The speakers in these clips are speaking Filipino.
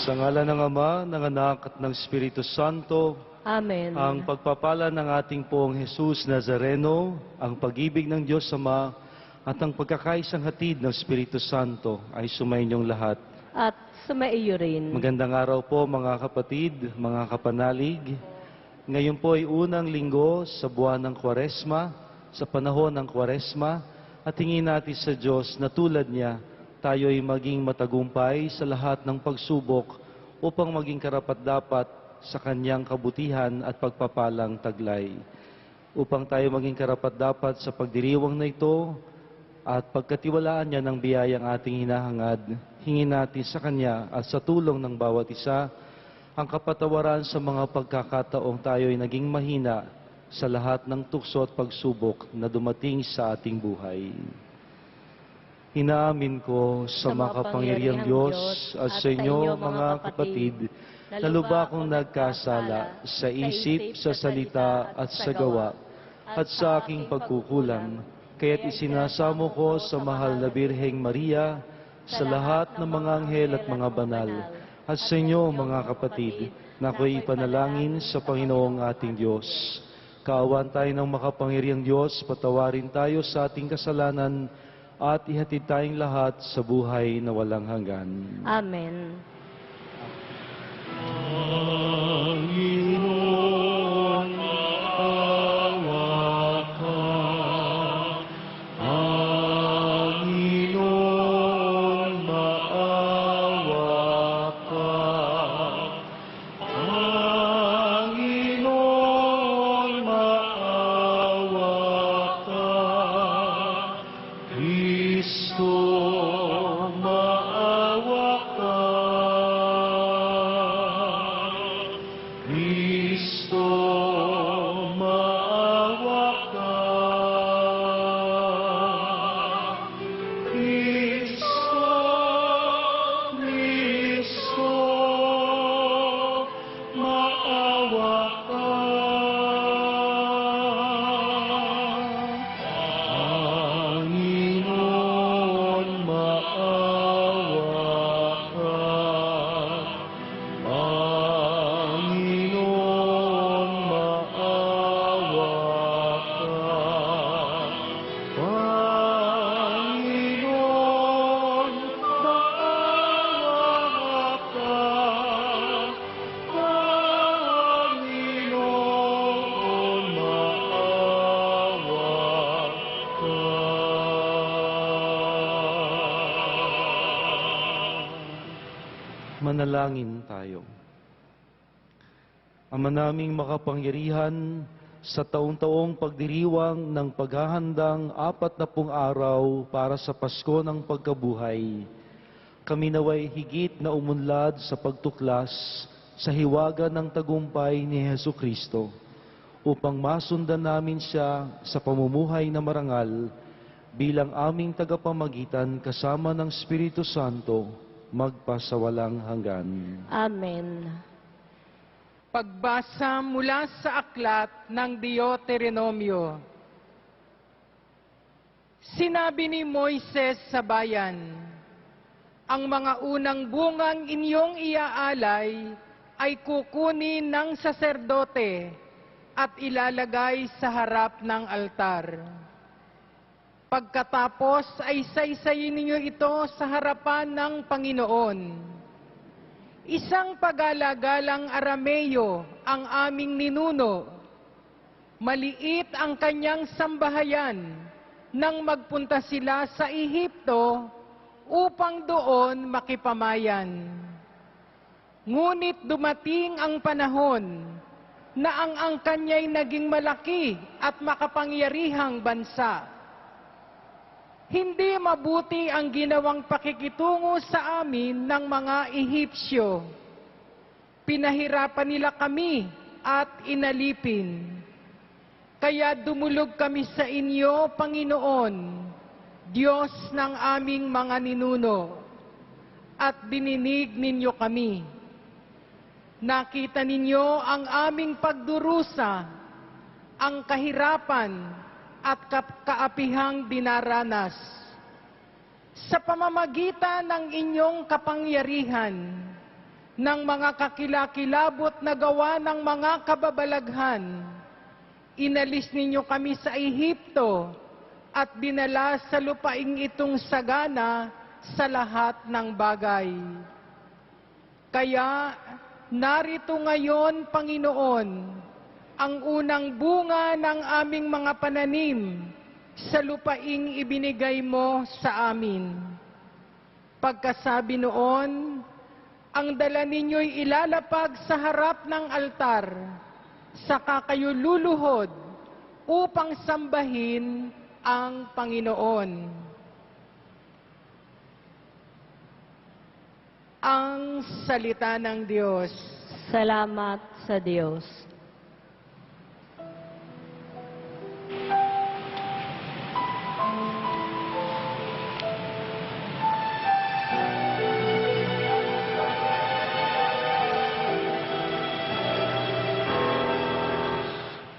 Sa ngalan ng Ama, ng Anak at ng Espiritu Santo, Amen. ang pagpapala ng ating Poong Jesus Nazareno, ang pag-ibig ng Diyos Ama, at ang pagkakaisang hatid ng Espiritu Santo ay sumainyong lahat. At sumaiyo rin. Magandang araw po mga kapatid, mga kapanalig. Ngayon po ay unang linggo sa buwan ng Kwaresma, sa panahon ng Kwaresma, at hingin natin sa Diyos na tulad niya, tayo ay maging matagumpay sa lahat ng pagsubok upang maging karapat-dapat sa kanyang kabutihan at pagpapalang taglay. Upang tayo maging karapat-dapat sa pagdiriwang na ito at pagkatiwalaan niya ng biyayang ating hinahangad, hingin natin sa kanya at sa tulong ng bawat isa ang kapatawaran sa mga pagkakataong tayo ay naging mahina sa lahat ng tukso at pagsubok na dumating sa ating buhay. Inaamin ko sa makapangyarihang Diyos at sa inyo mga kapatid na lubha akong nagkasala sa isip, sa salita at sa gawa at sa aking pagkukulang, kaya't isinasamo ko sa mahal na Birheng Maria, sa lahat ng mga anghel at mga banal, at sa inyo mga kapatid na ako'y ipanalangin sa Panginoong ating Diyos. Kaawan tayo ng makapangyarihang Diyos, patawarin tayo sa ating kasalanan at ihatid tayong lahat sa buhay na walang hanggan. Amen. Panginoon, maawa ka. Panginoon, maawa ka. Panginoon, maawa ka. Kristo, maawa ka. Kristo, maawa ka. Kristo, Kristo, maawa ka. Panginoon, maawa ka. Panginoon, maawa ka. Panginoon, maawa ka. Panginoon, maawa ka. Manalangin tayo. Ama naming makapangyarihan, sa taong-taong pagdiriwang ng paghahandang 40 araw para sa Pasko ng Pagkabuhay, kami naway higit na umunlad sa pagtuklas sa hiwaga ng tagumpay ni Hesukristo, upang masundan namin siya sa pamumuhay na marangal bilang aming tagapamagitan kasama ng Espiritu Santo magpasawalang hanggan. Amen. Pagbasa mula sa aklat ng Deuteronomio. Sinabi ni Moises sa bayan, ang mga unang bungang inyong iaalay ay kukunin ng saserdote at ilalagay sa harap ng altar. Pagkatapos ay saysayin ninyo ito sa harapan ng Panginoon. Isang pagalagalang Arameo ang aming ninuno. Maliit ang kanyang sambahayan nang magpunta sila sa Ehipto upang doon makipamayan. Ngunit dumating ang panahon na ang kanya'y naging malaki at makapangyarihang bansa. Hindi mabuti ang ginawang pakikitungo sa amin ng mga Ehipsyo. Pinahirapan nila kami at inalipin. Kaya dumulog kami sa inyo, Panginoon, Diyos ng aming mga ninuno, at dininig ninyo kami. Nakita ninyo ang aming pagdurusa, ang kahirapan at kaapihang dinaranas. Sa pamamagitan ng inyong kapangyarihan, ng mga kakilakilabot na gawa ng mga kababalaghan. Inalis ninyo kami sa Ehipto at dinala sa lupaing itong sagana sa lahat ng bagay. Kaya narito ngayon, Panginoon, ang unang bunga ng aming mga pananim sa lupaing ibinigay mo sa amin. Pagkasabi noon, ang dala ninyo'y ilalapag sa harap ng altar, saka kayo luluhod upang sambahin ang Panginoon. Ang salita ng Diyos. Salamat sa Diyos.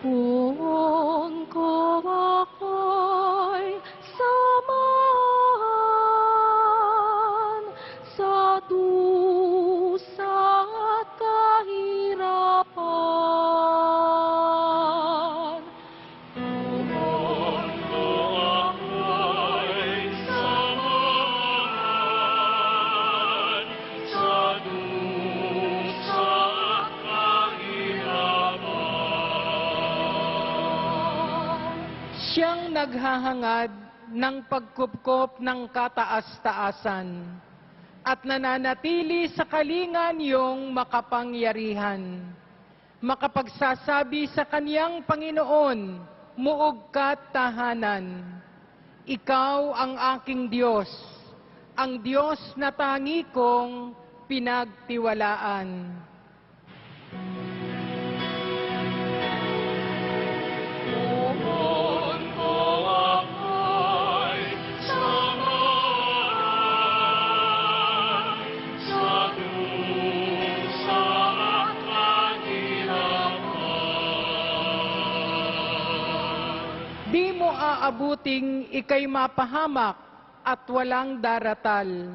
Puon ko ako'y samahan sa dusa at kahirapan. Puon ko ako'y samahan sa dusa at kahirapan. Siyang naghahangad ng pagkupkop ng kataas-taasan at nananatili sa kalingan yung makapangyarihan. Makapagsasabi sa kaniyang Panginoon, muog ka't tahanan. Ikaw ang aking Diyos, ang Diyos na tangi kong pinagtiwalaan. Puon ko ako'y samahan sa dusa at kahirapan. Di mo aabuting ikay mapahamak at walang daratal,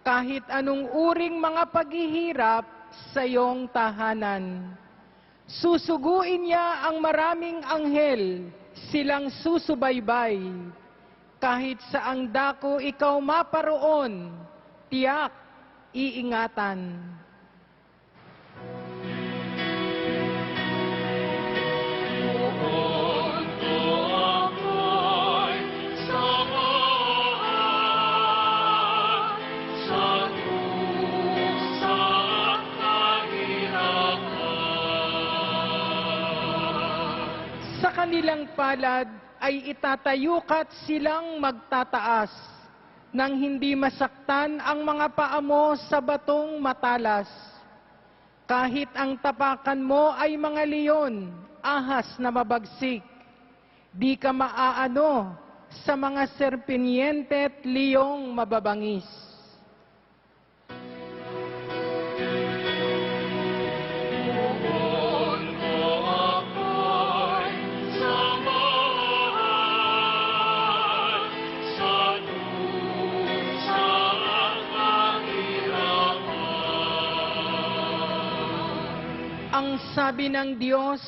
kahit anong uring mga paghihirap sa iyong tahanan. Susuguin niya ang maraming anghel, silang susubaybay. Kahit saang dako ikaw maparoon, tiyak iingatan. Puon ko ako'y samahan sa dusa at kahirapan. Sa kanilang palad ay itatayukat silang magtataas, nang hindi masaktan ang mga paa mo sa batong matalas. Kahit ang tapakan mo ay mga leon, ahas na mabagsik, di ka maaano sa mga serpinyente at liyong mababangis. Puon ko ako'y samahan sa dusa at kahirapan. Ang sabi ng Diyos,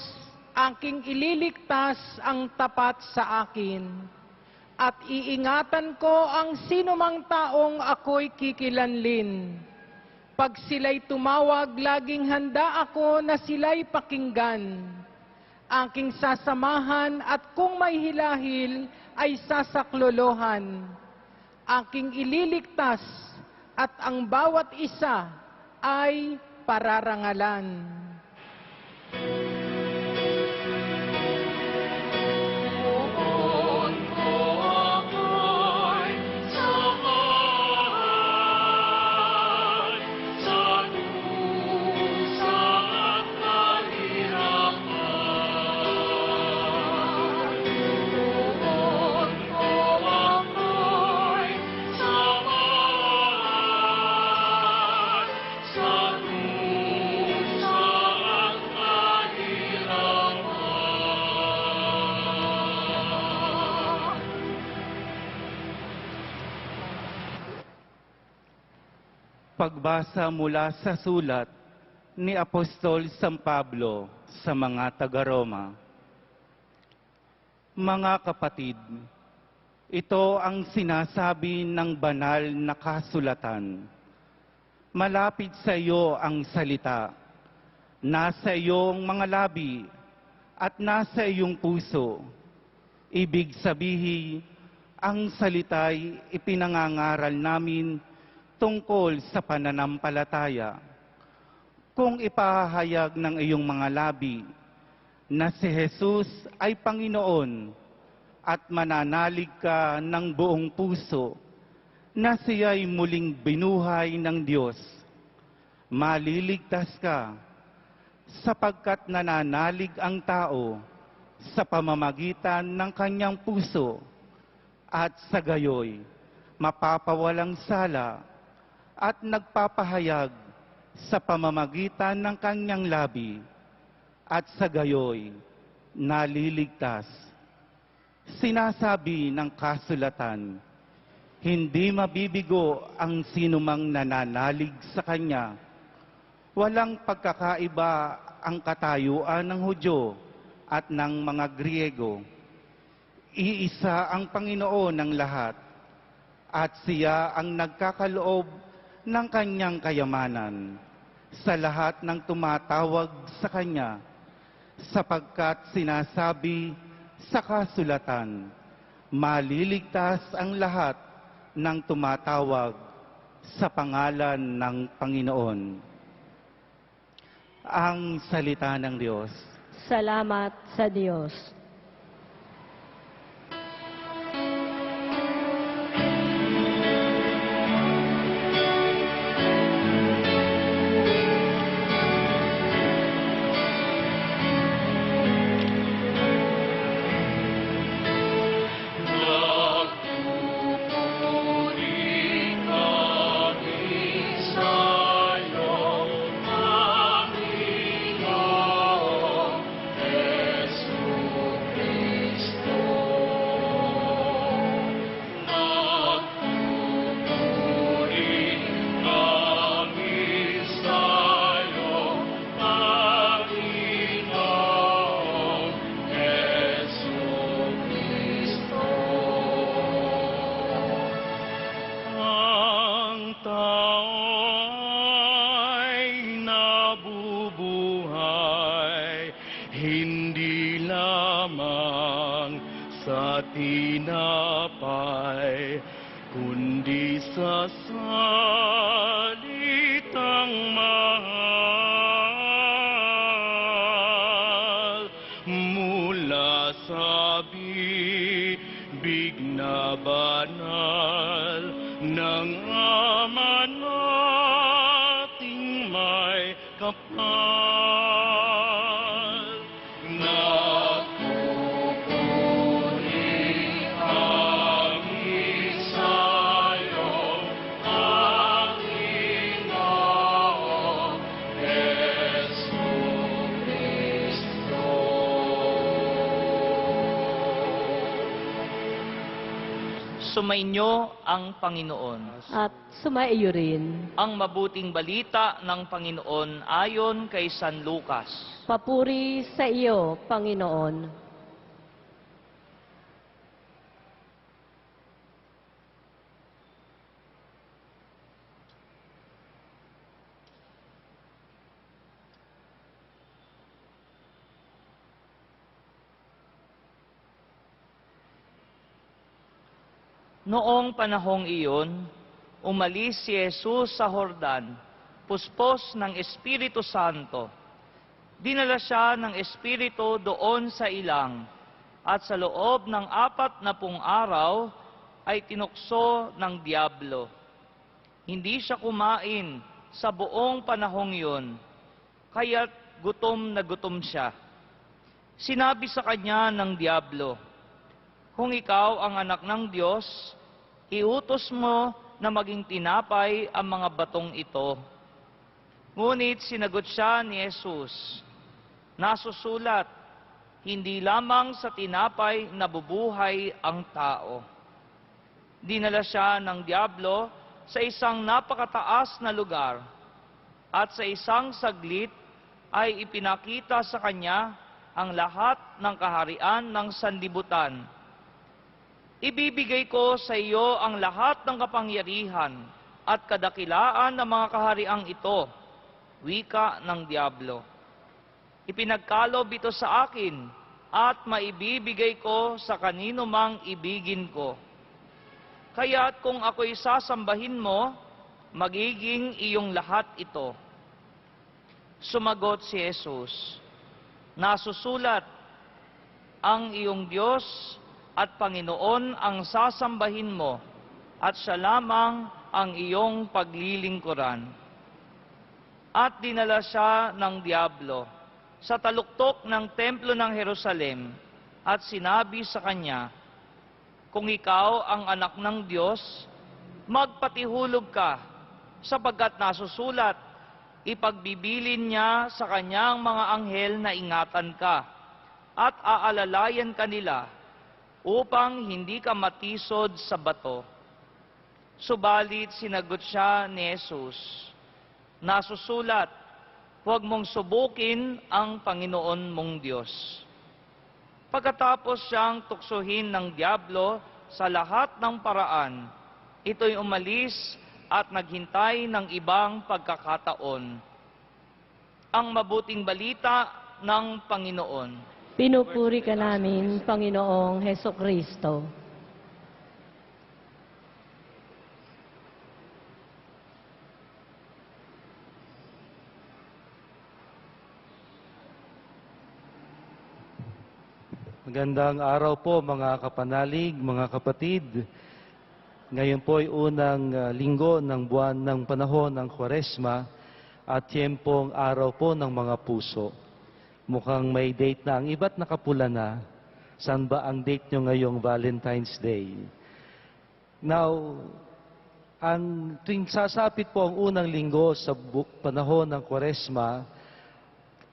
aking ililigtas ang tapat sa akin, at iingatan ko ang sinumang taong ako'y kikilanlin. Pag sila'y tumawag, laging handa ako na sila'y pakinggan. Aking sasamahan at kung may hilahil ay sasaklolohan. Aking ililigtas at ang bawat isa ay pararangalan. Puon ko ako'y samahan sa dusa at kahirapan. Puon ko ako'y samahan sa dusa Pagbasa mula sa sulat ni Apostol San Pablo sa mga taga-Roma. Mga kapatid, ito ang sinasabi ng banal na kasulatan. Malapit sa iyo ang salita, nasa iyong mga labi at nasa iyong puso. Ibig sabihin, ang salita'y ipinangangaral namin tungkol sa pananampalataya. Kung ipahayag ng iyong mga labi na si Jesus ay Panginoon at mananalig ka ng buong puso na siya'y muling binuhay ng Diyos, maliligtas ka sapagkat nananalig ang tao sa pamamagitan ng kanyang puso at sa gayoy mapapawalang sala at nagpapahayag sa pamamagitan ng kanyang labi at sa gayoy naliligtas. Sinasabi ng kasulatan, hindi mabibigo ang sinumang nananalig sa kanya. Walang pagkakaiba ang katayuan ng Hudyo at ng mga Griego. Iisa ang Panginoon ng lahat, at siya ang nagkakaloob ng kanyang kayamanan sa lahat ng tumatawag sa kanya, sapagkat sinasabi sa kasulatan, maliligtas ang lahat ng tumatawag sa pangalan ng Panginoon. Ang salita ng Diyos. Salamat sa Diyos. Nagpupuri kami sa'yo, Panginoon Jesucristo. Nagpupuri kami sa'yo, Panginoon Jesucristo. Ang tao'y nabubuhay, hindi lamang sa tinapay, kundi sa salitang mahal mula sa bibig na banal ng Ama nating may kapal. Nagpupuri kami sa'yo, Panginoon Jesucristo. Sumainyo ang Panginoon. At sumaiyo rin. Ang mabuting balita ng Panginoon ayon kay San Lucas. Papuri sa iyo, Panginoon. Noong panahong iyon, umalis si Jesus sa Jordan, puspos ng Espiritu Santo. Dinala siya ng Espiritu doon sa ilang, at sa loob ng 40 araw ay tinukso ng Diablo. Hindi siya kumain sa buong panahong iyon, kaya't gutom na gutom siya. Sinabi sa kanya ng Diablo, kung ikaw ang anak ng Diyos, iutos mo na maging tinapay ang mga batong ito. Ngunit sinagot siya ni Jesus, nasusulat, hindi lamang sa tinapay nabubuhay ang tao. Dinala siya ng Diablo sa isang napakataas na lugar at sa isang saglit ay ipinakita sa kanya ang lahat ng kaharian ng sanlibutan. Ibibigay ko sa iyo ang lahat ng kapangyarihan at kadakilaan ng mga kahariang ito, wika ng Diablo. Ipinagkalob ito sa akin at maibibigay ko sa kanino mang ibigin ko. Kaya't kung ako'y sasambahin mo, magiging iyong lahat ito. Sumagot si Jesus, nasusulat, ang iyong Diyos at Panginoon ang sasambahin mo, at siya lamang ang iyong paglilingkuran. At dinala siya ng Diablo sa taluktok ng templo ng Jerusalem at sinabi sa kanya, kung ikaw ang anak ng Diyos, magpatihulog ka, sapagkat nasusulat, ipagbibilin niya sa kanyang mga anghel na ingatan ka, at aalalayan kanila, upang hindi ka matisod sa bato. Subalit sinagot siya ni Jesus, nasusulat, huwag mong subukin ang Panginoon mong Diyos. Pagkatapos siyang tuksohin ng Diablo sa lahat ng paraan, ito'y umalis at naghintay ng ibang pagkakataon. Ang mabuting balita ng Panginoon. Pinupuri ka namin, Panginoong Hesukristo. Magandang araw po mga kapanalig, mga kapatid. Ngayon po ay unang linggo ng buwan ng panahon ng Kwaresma at tiyempong araw po ng mga puso. Mukhang may date na ang iba't nakapula na. Saan ba ang date nyo ngayong Valentine's Day? Now, tuwing sasapit po ang unang linggo sa panahon ng Kwaresma,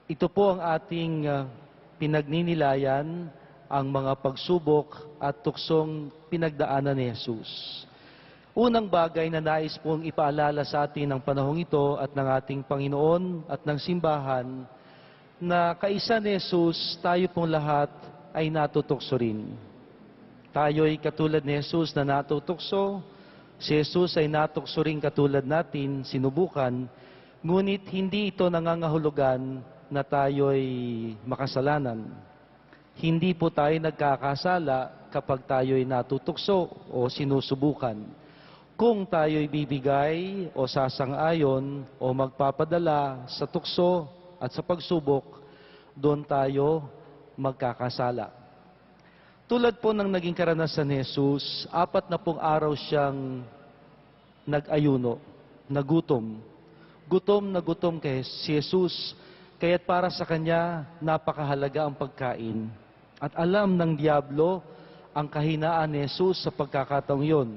ito po ang ating pinagninilayan ang mga pagsubok at tuksong pinagdaanan ni Jesus. Unang bagay na nais pong ipaalala sa atin ng panahong ito at ng ating Panginoon at ng simbahan na kaisa ni Jesus, tayo pong lahat ay natutukso rin. Tayo'y katulad ni Jesus na natutukso, si Jesus ay natukso rin katulad natin, sinubukan, ngunit hindi ito nangangahulugan na tayo'y makasalanan. Hindi po tayo nagkakasala kapag tayo'y natutukso o sinusubukan. Kung tayo'y bibigay o sasang-ayon o magpapadala sa tukso at sa pagsubok, doon tayo magkakasala. Tulad po ng naging karanasan ni Jesus, 40 araw siyang nag-ayuno, nagutom. Gutom na gutom kay si Jesus, kaya't para sa kanya, napakahalaga ang pagkain. At alam ng Diablo ang kahinaan ni Jesus sa pagkakataong yon.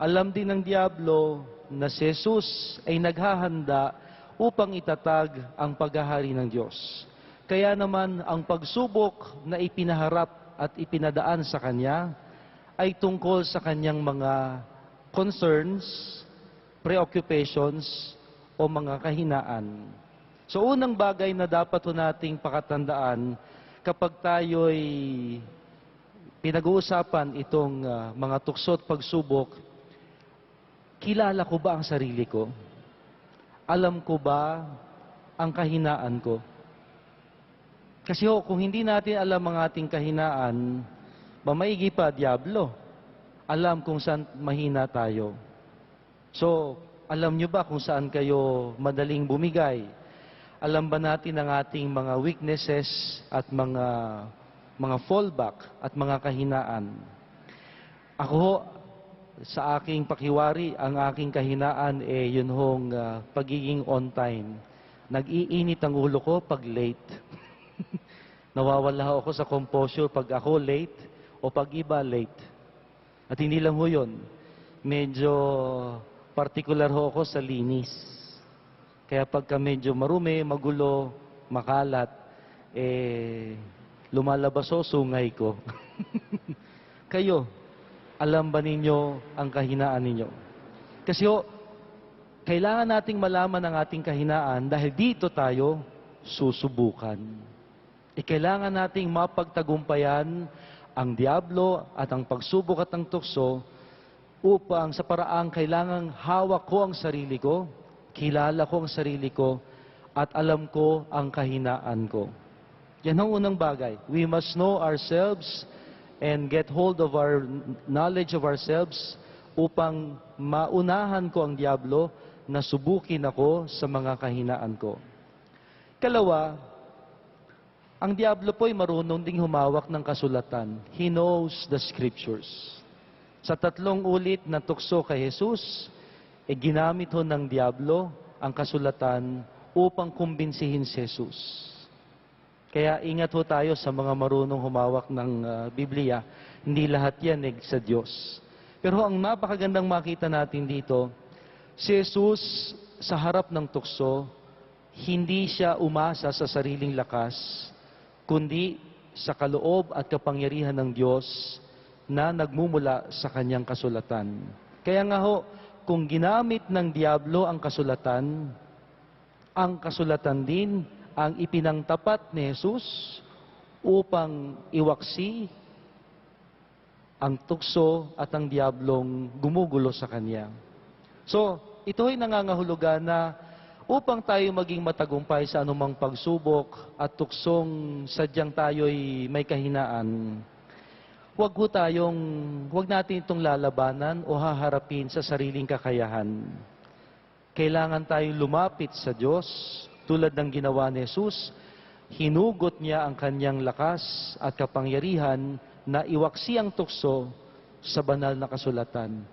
Alam din ng Diablo na si Jesus ay naghahanda upang itatag ang paghahari ng Diyos. Kaya naman ang pagsubok na ipinaharap at ipinadaan sa kanya ay tungkol sa kanyang mga concerns, preoccupations o mga kahinaan. So unang bagay na dapat po nating pakatandaan kapag tayo'y pinag-uusapan itong mga tukso at pagsubok, kilala ko ba ang sarili ko? Alam ko ba ang kahinaan ko? Kasi kung hindi natin alam ang ating kahinaan, mamaigi pa, Diablo. Alam kung saan mahina tayo. So, alam nyo ba kung saan kayo madaling bumigay? Alam ba natin ang ating mga weaknesses at mga fallback at mga kahinaan? Ako, sa aking pakiwari, ang aking kahinaan yun hong pagiging on time. Nag-iinit ang ulo ko pag late. Nawawala ako sa composure pag ako late o pag iba late. At hindi lang ho yun. Medyo particular ho ako sa linis. Kaya pagka medyo marumi, magulo, makalat, lumalabas o sungay ko. Kayo, alam ba ninyo ang kahinaan ninyo? Kasi kailangan nating malaman ang ating kahinaan dahil dito tayo susubukan. Kailangan nating mapagtagumpayan ang diablo at ang pagsubok at ang tukso upang sa paraang kailangang hawak ko ang sarili ko, kilala ko ang sarili ko, at alam ko ang kahinaan ko. Yan ang unang bagay. We must know ourselves and get hold of our knowledge of ourselves upang maunahan ko ang diablo na subukin ako sa mga kahinaan ko. Kalawa, ang diablo po'y marunong ding humawak ng kasulatan. He knows the scriptures. Sa 3 ulit na tukso kay Jesus, ginamit ho ng diablo ang kasulatan upang kumbinsihin si Jesus. Kaya ingat ho tayo sa mga marunong humawak ng Biblia. Hindi lahat yan sa Diyos. Pero ang napakagandang makita natin dito, si Jesus sa harap ng tukso, hindi siya umasa sa sariling lakas, kundi sa kaloob at kapangyarihan ng Diyos na nagmumula sa kanyang kasulatan. Kaya nga ho, kung ginamit ng diablo ang kasulatan din ang ipinangtapat ni Jesus upang iwaksi ang tukso at ang diablong gumugulo sa kanya. So, ito ay nangangahulugan na upang tayo maging matagumpay sa anumang pagsubok at tuksong sadyang tayo'y may kahinaan, huwag natin itong lalabanan o haharapin sa sariling kakayahan. Kailangan tayong lumapit sa Diyos tulad ng ginawa ni Jesus. Hinugot niya ang kanyang lakas at kapangyarihan na iwaksi ang tukso sa banal na kasulatan.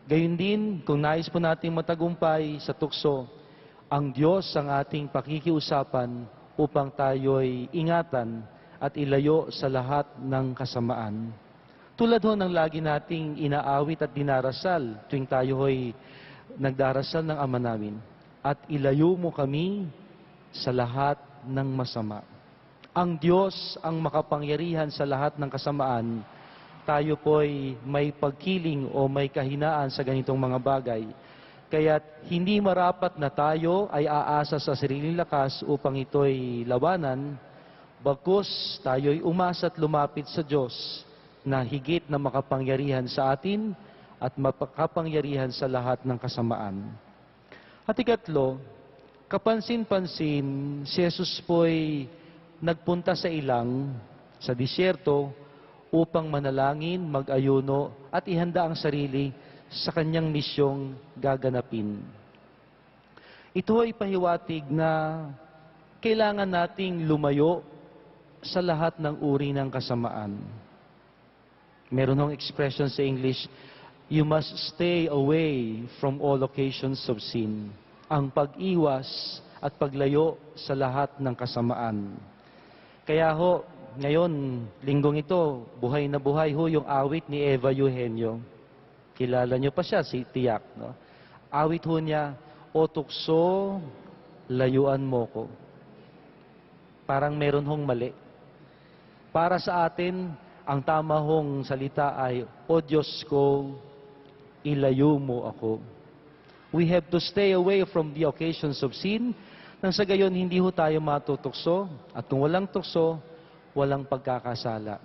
Gayun din, kung nais po natin matagumpay sa tukso, ang Diyos ang ating pakikiusapan upang tayo'y ingatan at ilayo sa lahat ng kasamaan. Tulad ho ng lagi nating inaawit at dinarasal tuwing tayo ho'y nagdarasal ng Ama namin. At ilayo mo kami sa lahat ng masama. Ang Diyos ang makapangyarihan sa lahat ng kasamaan. Tayo po'y may pagkiling o may kahinaan sa ganitong mga bagay. Kaya't hindi marapat na tayo ay aasa sa sariling lakas upang ito'y labanan, bagkus tayo'y umasa at lumapit sa Diyos na higit na makapangyarihan sa atin at makapangyarihan sa lahat ng kasamaan. At ikatlo, kapansin-pansin, si Jesus po'y nagpunta sa ilang, sa disyerto, upang manalangin, mag-ayuno, at ihanda ang sarili sa kanyang misyong gaganapin. Ito ay pahiwatig na kailangan nating lumayo sa lahat ng uri ng kasamaan. Meron ng expression sa English, you must stay away from all occasions of sin. Ang pag-iwas at paglayo sa lahat ng kasamaan. Kaya ho, ngayon, linggong ito, buhay na buhay ho yung awit ni Eva Eugenio. Kilala niyo pa siya, si Tiyak. No? Awit ho niya, o tukso, layuan mo ko. Parang meron hong mali. Para sa atin, ang tama hong salita ay, o Diyos ko, ilayo mo ako. We have to stay away from the occasions of sin, nang sa gayon hindi ho tayo matutukso, at kung walang tukso, walang pagkakasala.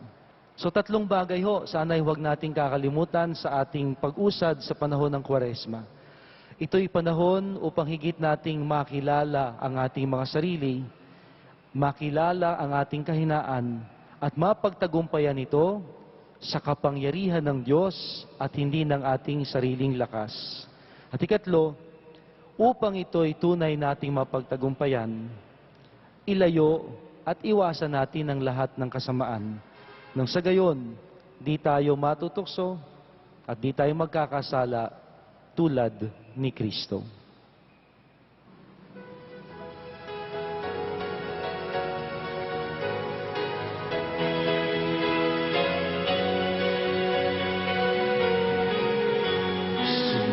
So 3 bagay ho, sana'y huwag nating kakalimutan sa ating pag-usad sa panahon ng Kwaresma. Ito'y panahon upang higit nating makilala ang ating mga sarili, makilala ang ating kahinaan, at mapagtagumpayan ito sa kapangyarihan ng Diyos at hindi ng ating sariling lakas. At ikatlo, upang ito'y tunay nating mapagtagumpayan, ilayo at iwasan natin ang lahat ng kasamaan. Nang sa gayon, di tayo matutukso at di tayo magkakasala tulad ni Kristo.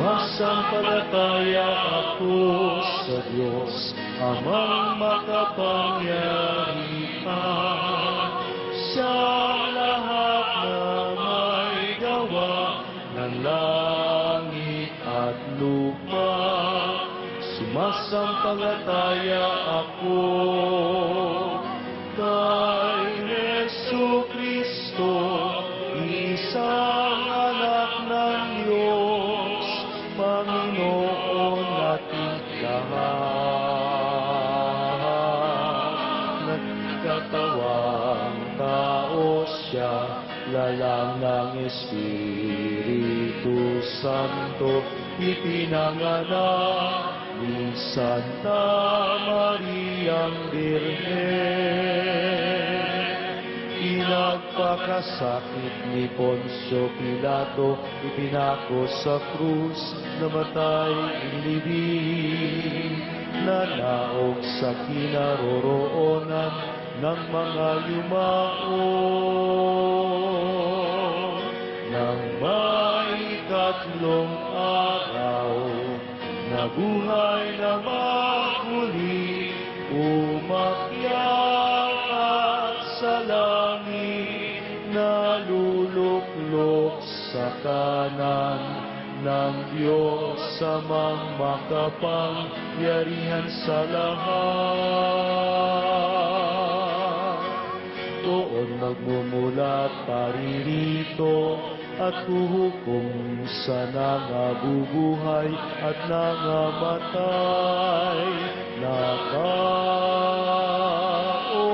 Sumasampalataya ako sa Diyos, Amang makapangyarihan, siyang lahat na may gawa ng langit at lupa. sumasampalataya ako kay Yesu Kristo, isang anak ng Diyos, Panginoon nating lahat. Nagkatawang tao siya, lalang ng Espiritu Santo, ipinanganak ni Santa Mariang Birhen. Pinagpakasakit ni Poncio Pilato, ipinako sa krus, namatay inilibing, nanaog sa kinaroroonan ng mga yumao. Nang may ikatlong araw, nabuhay na muli, umakyat at sa langit, naluluklok sa kanan ng Diyos amang makapangyarihan sa lahat. Doon magmumulat paririto at huhukom sa nangabubuhay at nangamatay na tao.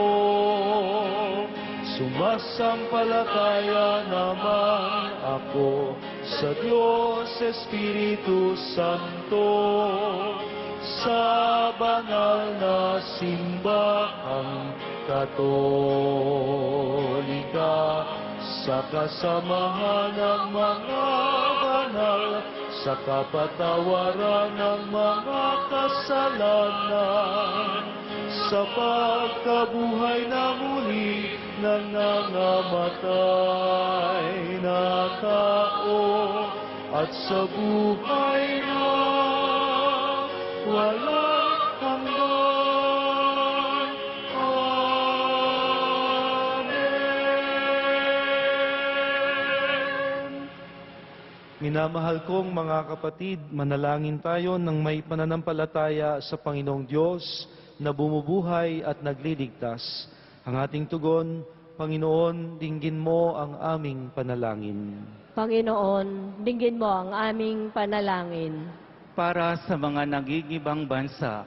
Sumasampalataya naman ako sa Diyos Espiritu Santo, sa banal na simbahang Katolika, sa kasamahan ng mga banal, sa kapatawaran ng mga kasalanan, sa pagkabuhay na muli ng nangamatay na tao, at sa buhay na walang hanggan. Minamahal kong mga kapatid, manalangin tayo ng may pananampalataya sa Panginoong Diyos na bumubuhay at nagliligtas. Ang ating tugon, Panginoon, dinggin mo ang aming panalangin. Panginoon, dinggin mo ang aming panalangin. Para sa mga nagigibang bansa,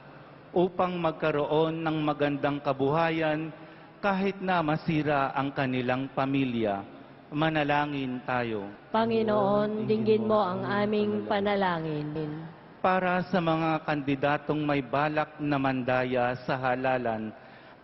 upang magkaroon ng magandang kabuhayan kahit na masira ang kanilang pamilya, manalangin tayo. Panginoon, dinggin mo ang aming panalangin. Para sa mga kandidatong may balak na mandaya sa halalan,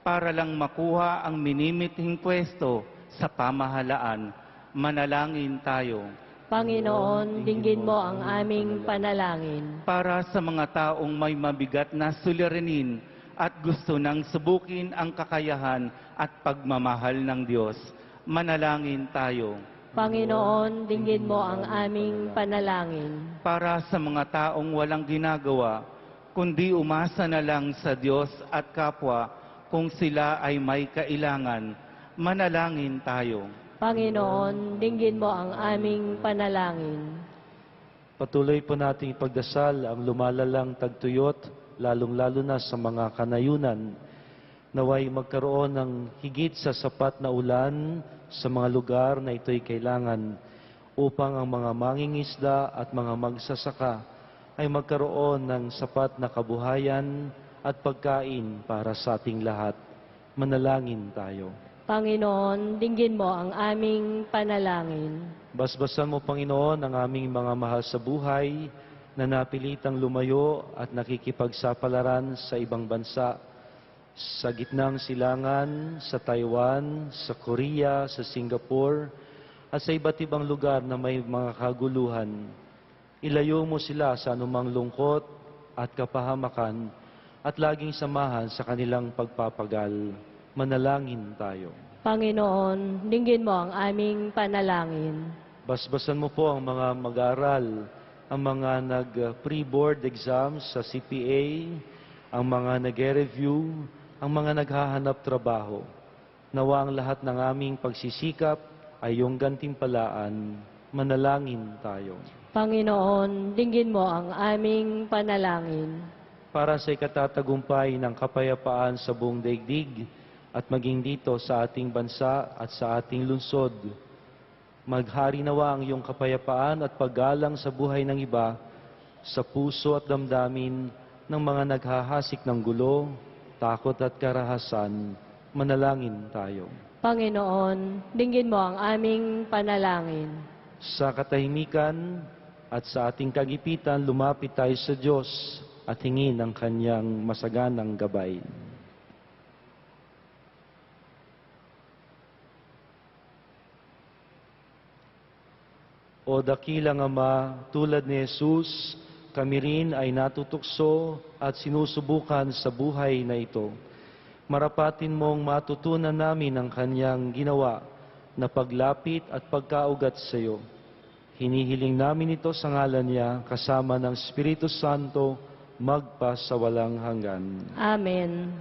para lang makuha ang minimiting pwesto sa pamahalaan, manalangin tayo. Panginoon, dinggin mo ang aming panalangin. Para sa mga taong may mabigat na suliranin at gusto nang subukin ang kakayahan at pagmamahal ng Diyos, manalangin tayo. Panginoon, dinggin mo ang aming panalangin. Para sa mga taong walang ginagawa, kundi umasa na lang sa Diyos at kapwa kung sila ay may kailangan, manalangin tayo. Panginoon, dinggin mo ang aming panalangin. Patuloy po nating ipagdasal ang lumalalang tagtuyot, lalong-lalo na sa mga kanayunan. Naway magkaroon ng higit sa sapat na ulan sa mga lugar na ito'y kailangan upang ang mga mangingisda at mga magsasaka ay magkaroon ng sapat na kabuhayan at pagkain para sa ating lahat. Manalangin tayo. Panginoon, dinggin mo ang aming panalangin. Basbasan mo, Panginoon, ang aming mga mahal sa buhay na napilitang lumayo at nakikipagsapalaran sa ibang bansa, sa gitnang silangan, sa Taiwan, sa Korea, sa Singapore, at sa iba't ibang lugar na may mga kaguluhan. Ilayo mo sila sa anumang lungkot at kapahamakan at laging samahan sa kanilang pagpapagal. Manalangin tayo. Panginoon, dinggin mo ang aming panalangin. Basbasan mo po ang mga mag-aaral, ang mga nag-pre-board exams sa CPA, ang mga nag-review, ang mga naghahanap trabaho. Nawa ang lahat ng aming pagsisikap ay iyong gantimpalaan. Manalangin tayo. Panginoon, dinggin mo ang aming panalangin. para sa ikatatagumpay ng kapayapaan sa buong daigdig at maging dito sa ating bansa at sa ating lungsod. Maghari nawa ang iyong kapayapaan at paggalang sa buhay ng iba, sa puso at damdamin ng mga naghahasik ng gulo, takot at karahasan. Manalangin tayo. Panginoon, dinggin mo ang aming panalangin. Sa katahimikan at sa ating kagipitan, lumapit tayo sa Diyos at hingin ang kanyang masaganang gabay. O dakilang Ama, tulad ni Jesus, kami rin ay natutukso at sinusubukan sa buhay na ito. Marapatin mong matutunan namin ang kanyang ginawa na paglapit at pagkaugat sa iyo. Hinihiling namin ito sa ngalan niya kasama ng Espiritu Santo magpa sa walang hanggan. Amen.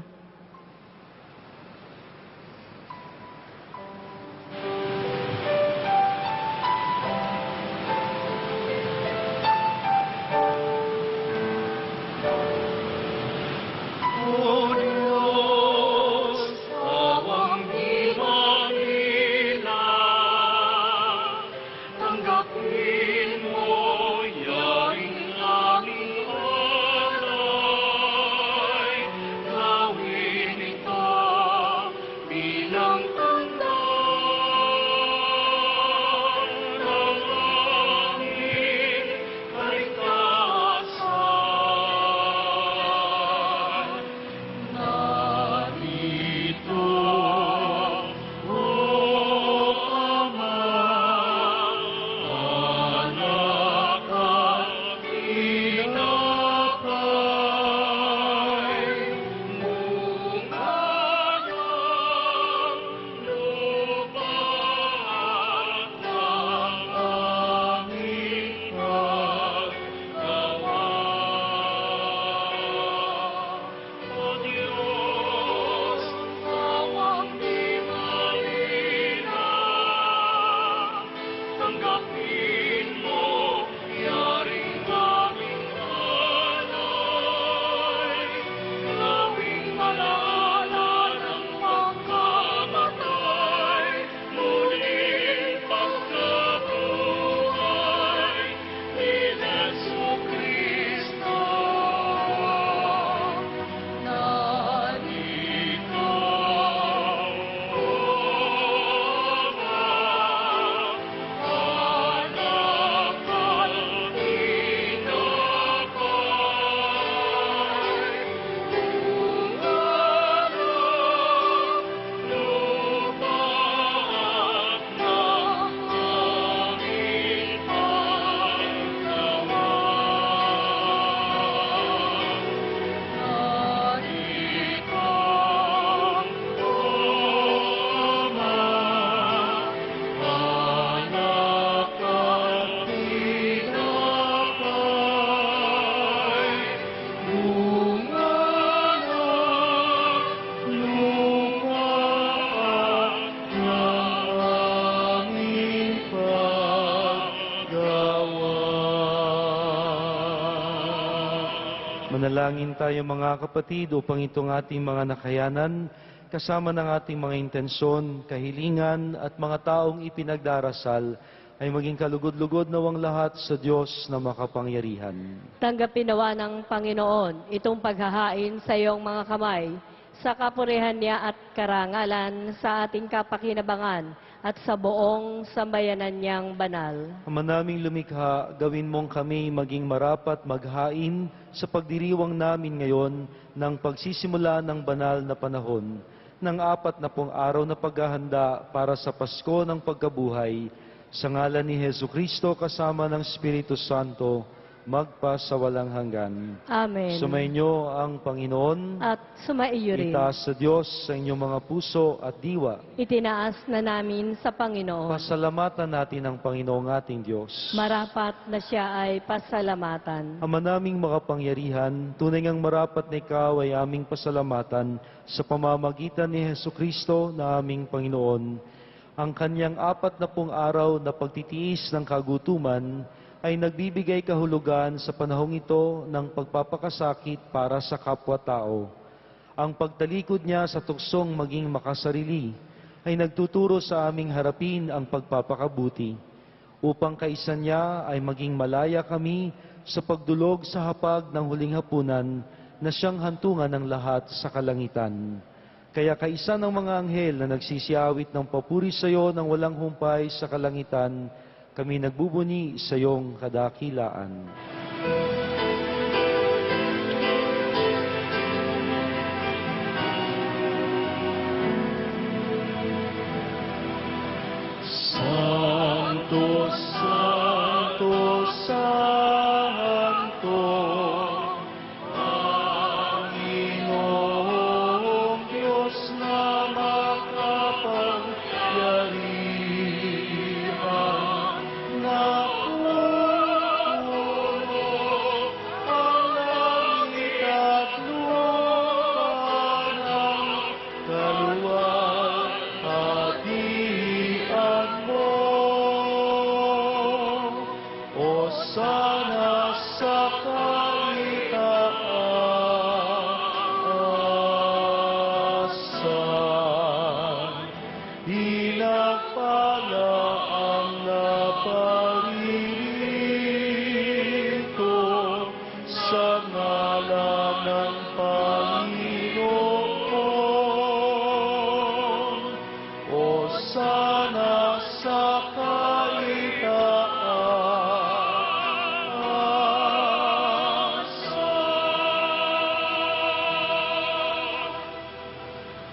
Manalangin tayo mga kapatid upang itong ating mga nakayanan, kasama ng ating mga intensyon, kahilingan at mga taong ipinagdarasal ay maging kalugod-lugod nawang lahat sa Diyos na makapangyarihan. Tanggapin nawa ng Panginoon itong paghahain sa iyong mga kamay, sa kapurihan niya at karangalan sa ating kapakinabangan at sa buong sambayanan niyang banal. Ama naming lumikha, gawin mong kami maging marapat maghain sa pagdiriwang namin ngayon ng pagsisimula ng banal na panahon ng 40 araw na paghahanda para sa Pasko ng Pagkabuhay, sa ngalan ni Jesucristo kasama ng Espiritu Santo, magpa sa walang hanggan. Amen. Sumainyo ang Panginoon. At sumaiyo rin. Itaas sa Diyos sa inyong mga puso at diwa. Itinaas na namin sa Panginoon. Pasalamatan natin ang Panginoong ating Diyos. Marapat na siya ay pasalamatan. Ama naming makapangyarihan, tunay ngang marapat na ikaw ay aming pasalamatan sa pamamagitan ni Jesucristo na aming Panginoon. Ang kanyang 40 araw na pagtitiis ng kagutuman ay nagbibigay kahulugan sa panahong ito ng pagpapakasakit para sa kapwa-tao. Ang pagtalikod niya sa tuksong maging makasarili ay nagtuturo sa aming harapin ang pagpapakabuti, upang kaisa niya ay maging malaya kami sa pagdulog sa hapag ng huling hapunan na siyang hantungan ng lahat sa kalangitan. Kaya kaisa ng mga anghel na nagsisiawit ng papuri sa iyo ng walang humpay sa kalangitan, kami nagbubuni sa iyong kadakilaan. Santo, Santo, Santo, Panginoong Diyos na makapangyarihan, napupuno ang langit at lupa ng kaluwalhatian mo. O sana sa kaitaasan, pinagpala ang naparirito sa ngalan ng Panginoon. O sana sa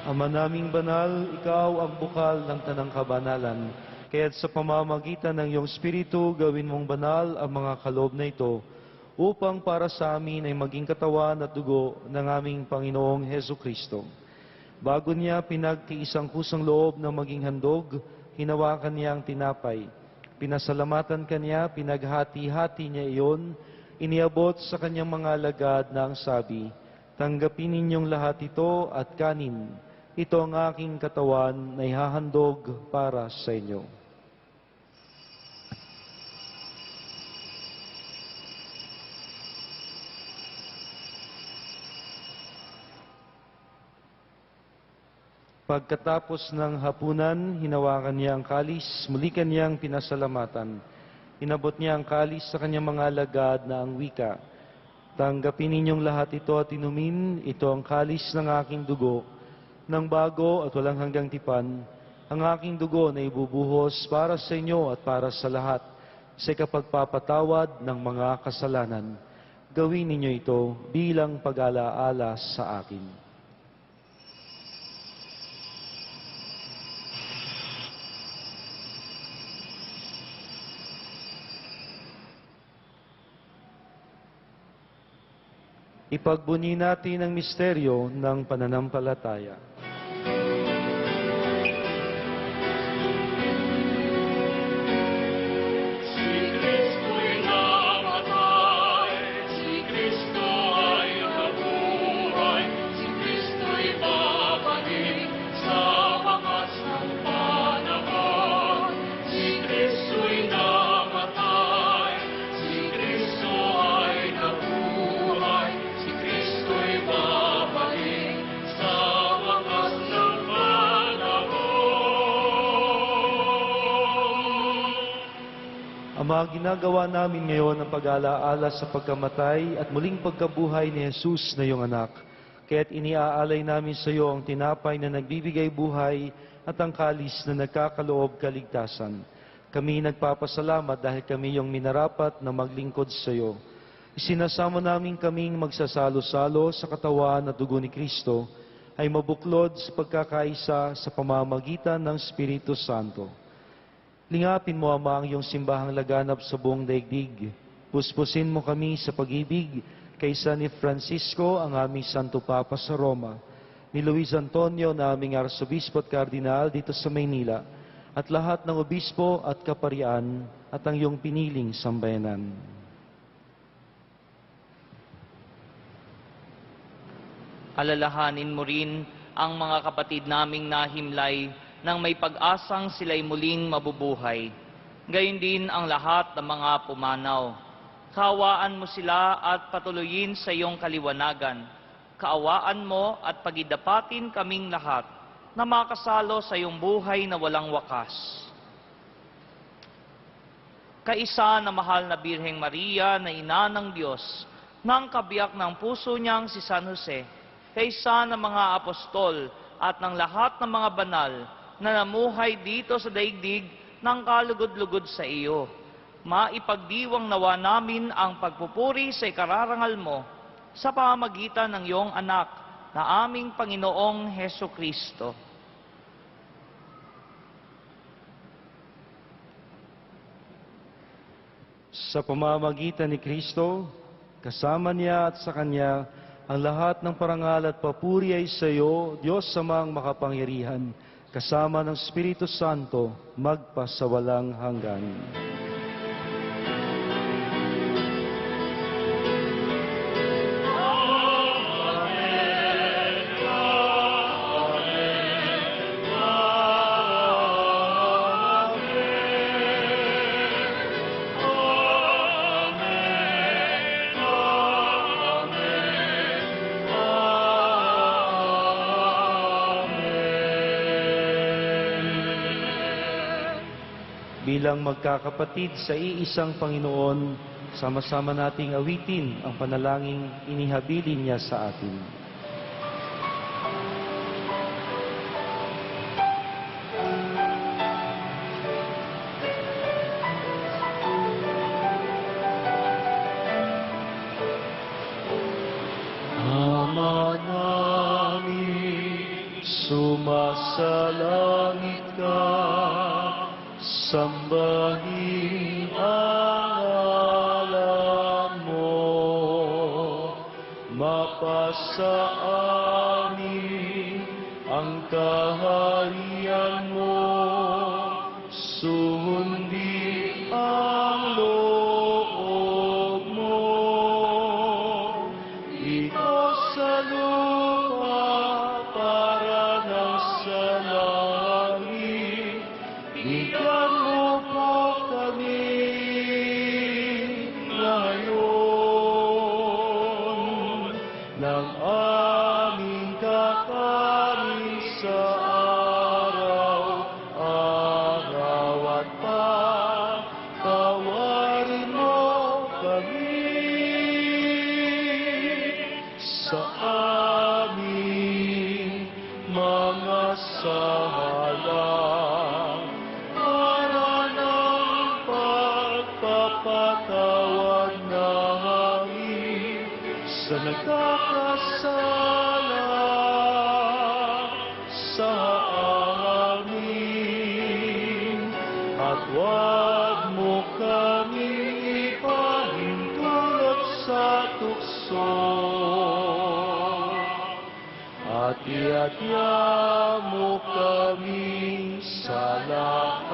Ama naming banal, ikaw ang bukal ng tanang kabanalan. Kaya't sa pamamagitan ng iyong Espiritu, gawin mong banal ang mga kaloob na ito, upang para sa amin ay maging katawan at dugo ng aming Panginoong Heso Kristo. Bago niya pinagtiisang kusang loob na maging handog, hinawakan niya ang tinapay. Pinasalamatan kanya, pinaghati-hati niya iyon, iniabot sa kanyang mga alagad na ang sabi, "Tanggapin ninyong lahat ito at kanin. Ito ang aking katawan na ihahandog para sa inyo." Pagkatapos ng hapunan, hinawakan niya ang kalis, muli kanyang pinasalamatan. Inabot niya ang kalis sa kanyang mga alagad na ang wika, "Tanggapin ninyong lahat ito at inumin, ito ang kalis ng aking dugo, ng bago at walang hanggang tipan, ang aking dugo na ibubuhos para sa inyo at para sa lahat, sa kapagpapatawad ng mga kasalanan. Gawin ninyo ito bilang pag-alaala sa akin." Ipagbunyi natin ang misteryo ng pananampalataya. Si Kristo'y namatay, si Kristo ay nabuhay, si Kristo'y babalik sa wakas ng panahon. Si Kristo'y namatay, si Kristo ay nabuhay, si Kristo'y babalik sa wakas ng panahon. Ama, ginagawa namin ngayon ang pag-alaala sa pagkamatay at muling pagkabuhay ni Jesus na iyong anak. Kaya't iniaalay namin sa iyo ang tinapay na nagbibigay buhay at ang kalis na nagkakaloob kaligtasan. Kami nagpapasalamat dahil kami iyong minarapat na maglingkod sa iyo. Isinasamo namin kaming magsasalo-salo sa katawan at dugo ni Kristo ay mabuklod sa pagkakaisa sa pamamagitan ng Espiritu Santo. Lingapin mo, Ama, ang iyong simbahang laganap sa buong daigdig. Puspusin mo kami sa pag-ibig kaysa ni Francisco, ang aming Santo Papa sa Roma, ni Luis Antonio na aming Arsobispo at Kardinal dito sa Maynila, at lahat ng obispo at kaparian at ang iyong piniling sambayanan. Alalahanin mo rin ang mga kapatid naming nahimlay nang may pag-asang sila'y muling mabubuhay. gayon din ang lahat ng mga pumanaw. Kaawaan mo sila at patuloyin sa iyong kaliwanagan. Kaawaan mo at pagidapatin kaming lahat na makasalo sa iyong buhay na walang wakas. Kaisa na mahal na Birheng Maria na ina ng Diyos, ng kabiyak ng puso niyang si San Jose, kaisa ng mga apostol at ng lahat ng mga banal na namuhay dito sa daigdig ng kalugod-lugod sa iyo, maipagdiwang nawa namin ang pagpupuri sa ikararangal mo sa pamamagitan ng iyong anak na aming Panginoong Heso Kristo. Sa pamamagitan ni Kristo, kasama niya at sa Kanya, ang lahat ng parangal at papuri ay sa iyo, Diyos Amang makapangyarihan, kasama ng Espiritu Santo, magpasawalang hanggan. Bilang magkakapatid sa iisang Panginoon, sama-sama nating awitin ang panalangin inihabilin niya sa atin. Ama namin, sumasalangit ka, sambahin ang ngalan mo, mapasa amin ang kaharian mo, sundin ang loob mo, ito sa lupa para ng sa langit, bigyan mo po kami ngayon ng aming kakanin sa araw-araw at patawarin mo kami sa aming mga sala, patawad namin sa nagkakasala sa amin, at huwag mo kami ipahintulot sa tukso, at iadya mo kami sa lahat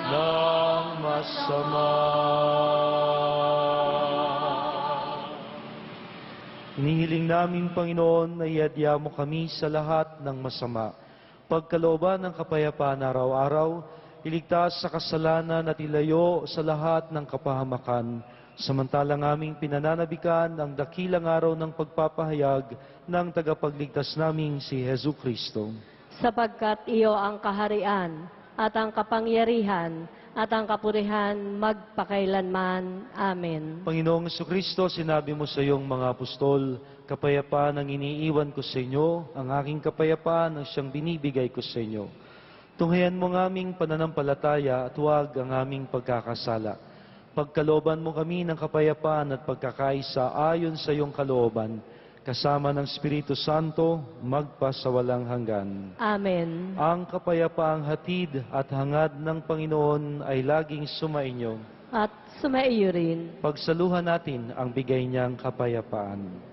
ng masama. Inihiling namin, Panginoon, na iadya mo kami sa lahat ng masama. Pagkalooban ng kapayapaan araw-araw, iligtas sa kasalanan at ilayo sa lahat ng kapahamakan, samantalang aming pinananabikan ang dakilang araw ng pagpapahayag ng tagapagligtas naming si Hesu Kristo. Sapagkat iyo ang kaharian at ang kapangyarihan at ang kapurihan magpakailanman. Amen. Panginoong Jesucristo, sinabi mo sa iyong mga apostol, kapayapaan ang iniiwan ko sa inyo, ang aking kapayapaan ang siyang binibigay ko sa inyo. Tunghayan mo ang aming pananampalataya at huwag ang aming pagkakasala. Pagkalooban mo kami ng kapayapaan at pagkakaisa ayon sa iyong kalooban, kasama ng Espiritu Santo, magpasawalang hanggan. Amen. Ang kapayapaang hatid at hangad ng Panginoon ay laging sumainyo. At sumaiyo rin. Pagsaluhan natin ang bigay niyang kapayapaan.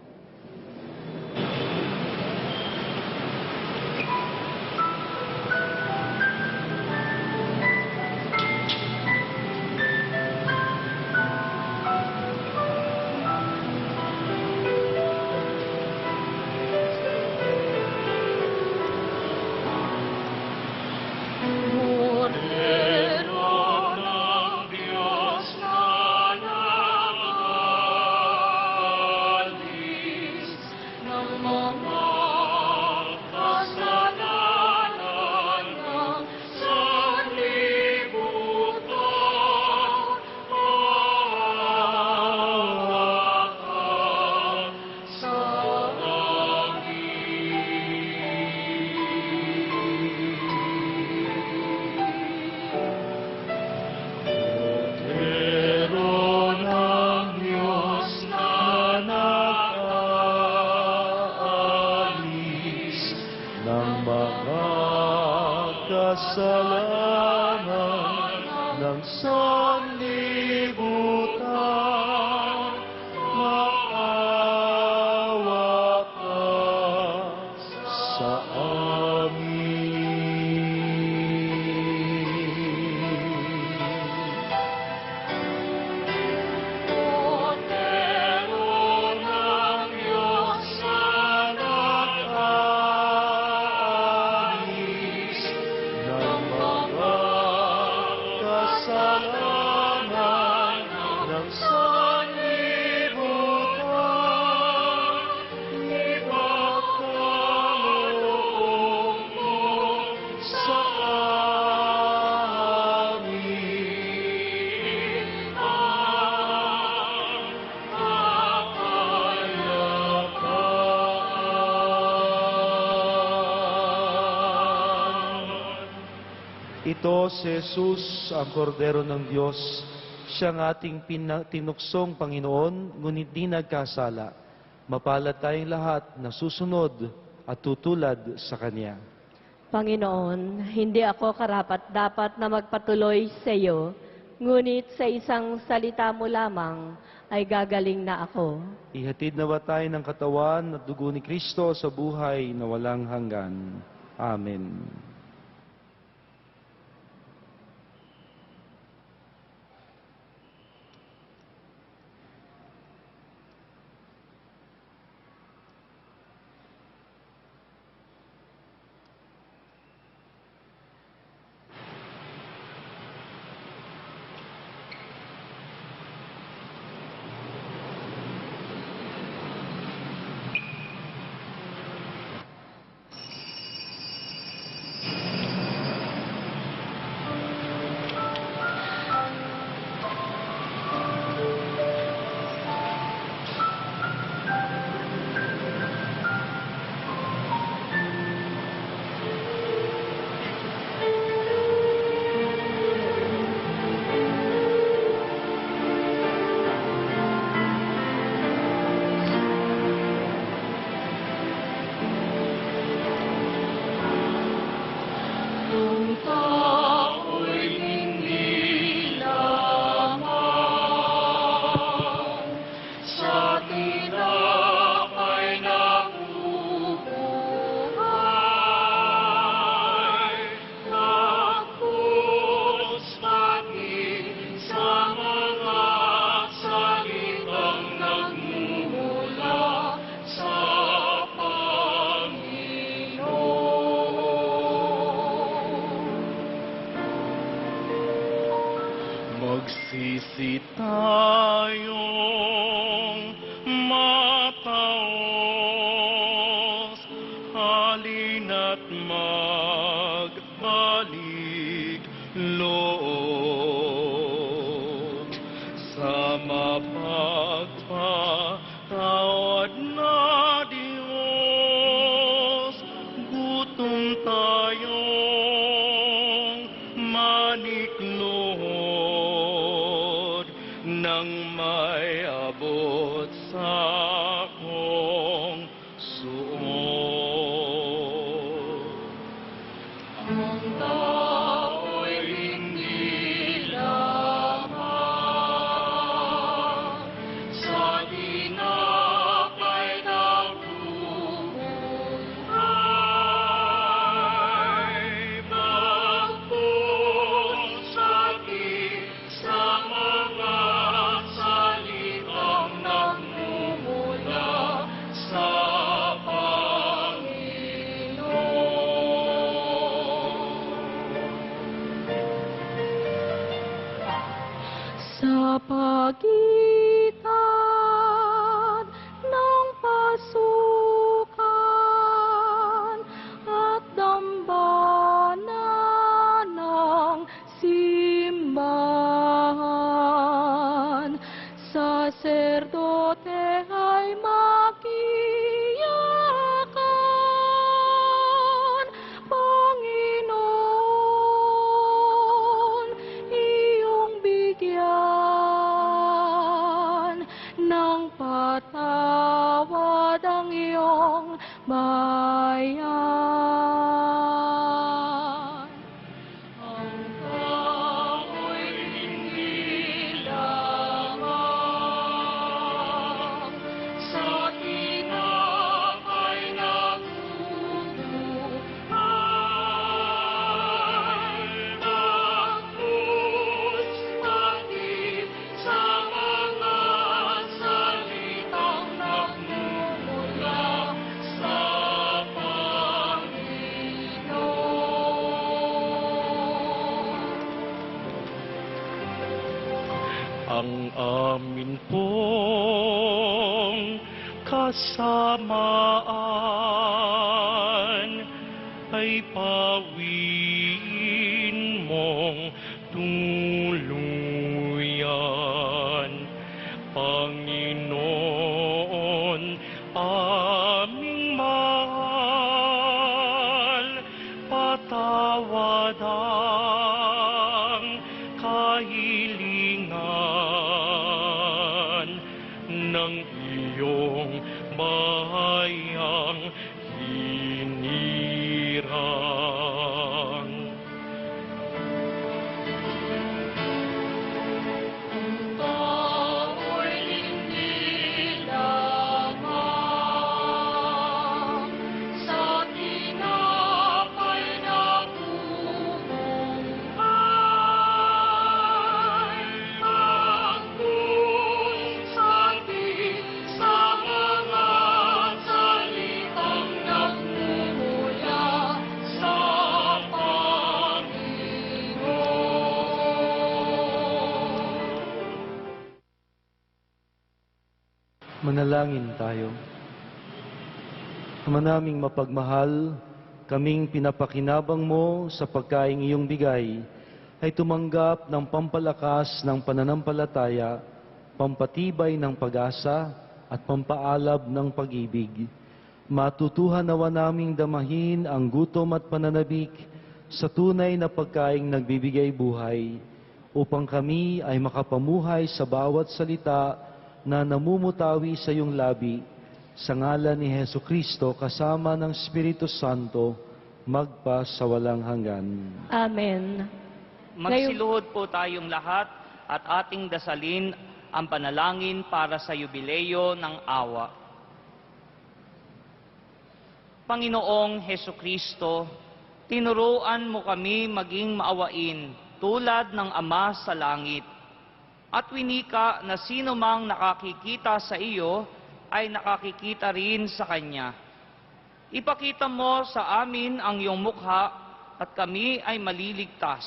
kasalanan ng sanlibutan, maawa ka sa amin. Kordero ng Diyos na nag-aalis ng mga kasalanan ng sanlibutan, lipat kaloob mo sa amin. Ito si Jesus, ang kordero ng Diyos, siyang ating tinuksong Panginoon, ngunit di nagkasala. Mapalad tayong lahat na susunod at tutulad sa Kanya. Panginoon, hindi ako karapat-dapat na magpatuloy sa iyo, ngunit sa isang salita mo lamang ay gagaling na ako. Ihatid nawa tayo ng katawan at dugo ni Kristo sa buhay na walang hanggan. Amen. Magsisi tayong mataos, halina't magbalik loob sa mapagpatawad na Diyos. Gutom tayong maniklohod nang may abot sa akong suot. Ang tao'y hindi lamang sa tinapay na buhay, bagkus aking sa mga salitang nagmumula sa Sa pagitan ng pasukan at dambana ng simbahan, saserdote ay makiyakan. Panginoon, iyong bigyan ang amin pong kasamaan ay pawiin mong tuluyan. Panginoon, aming mahal, patawad ang kahilingan ng iyong bayang hinirang. Tao'y hindi lamang sa tinapay na bumuhay, pagkun sa mga salitang nagmumula sa Panginoon. Manalangin tayo. Ama naming mapagmahal, kaming pinapakinabang mo sa pagkaing iyong bigay, ay tumanggap ng pampalakas ng pananampalataya, pampatibay ng pag-asa, at pampaalab ng pag-ibig. Matutuhan nawa naming damahin ang gutom at pananabik sa tunay na pagkaing nagbibigay buhay, upang kami ay makapamuhay sa bawat salita na namumutawi sa iyong labi, sa ngalan ni Hesukristo kasama ng Espiritu Santo, magpa sa walang hanggan. Amen. Magsiluhod po tayong lahat at ating dasalin ang panalangin para sa yubileo ng awa. Panginoong Hesukristo, tinuruan mo kami maging maawain tulad ng Ama sa langit. At winika na sino mang nakakikita sa iyo ay nakakikita rin sa Kanya. Ipakita mo sa amin ang iyong mukha at kami ay maliligtas.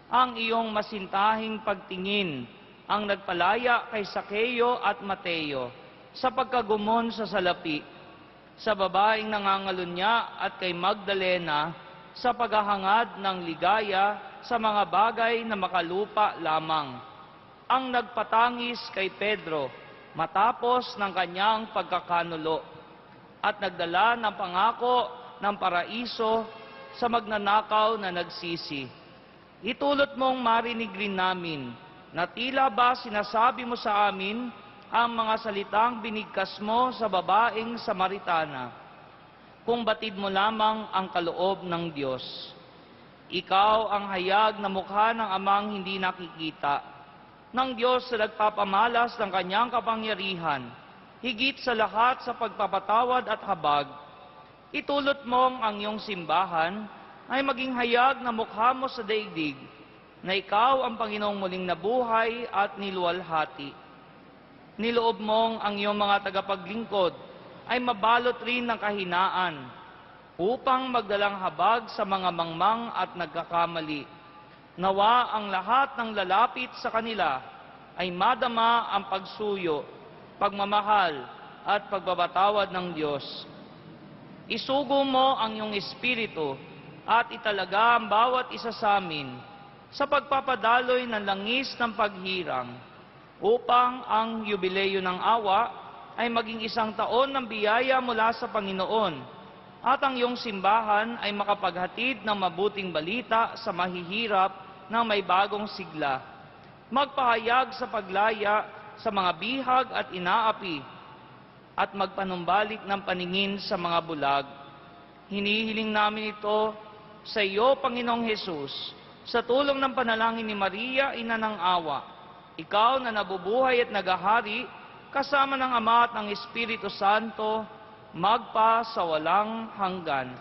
Ang iyong masintahing pagtingin ang nagpalaya kay Sakeo at Mateo sa pagkagumon sa salapi, sa babaeng nangangalunya at kay Magdalena sa paghahangad ng ligaya sa mga bagay na makalupa lamang. Ang nagpatangis kay Pedro matapos ng kanyang pagkakanulo at nagdala ng pangako ng paraiso sa magnanakaw na nagsisi. Itulot mong marinig rin namin na tila ba sinasabi mo sa amin ang mga salitang binigkas mo sa babaeng Samaritana, kung batid mo lamang ang kaloob ng Diyos. Ikaw ang hayag na mukha ng amang hindi nakikita, ng Diyos na nagpapamalas ng kanyang kapangyarihan, higit sa lahat sa pagpapatawad at habag. Itulot mong ang iyong simbahan ay maging hayag na mukha mo sa daigdig, na ikaw ang Panginoong muling nabuhay at niluwalhati. Niloob mong ang iyong mga tagapaglingkod ay mabalot rin ng kahinaan, upang magdalang habag sa mga mangmang at nagkakamali. Nawa ang lahat ng lalapit sa kanila ay madama ang pagsuyo, pagmamahal at pagbabatawad ng Diyos. Isugo mo ang iyong Espiritu at italaga ang bawat isa sa amin sa pagpapadaloy ng langis ng paghirang, upang ang yubileo ng awa ay maging isang taon ng biyaya mula sa Panginoon, at ang iyong simbahan ay makapaghatid ng mabuting balita sa mahihirap ng may bagong sigla, magpahayag sa paglaya sa mga bihag at inaapi, at magpanumbalik ng paningin sa mga bulag. Hinihiling namin ito sa iyo, Panginoong Hesus, sa tulong ng panalangin ni Maria, Ina ng Awa, ikaw na nabubuhay at nagahari, kasama ng Ama at ng Espiritu Santo, magpa sa walang hanggan.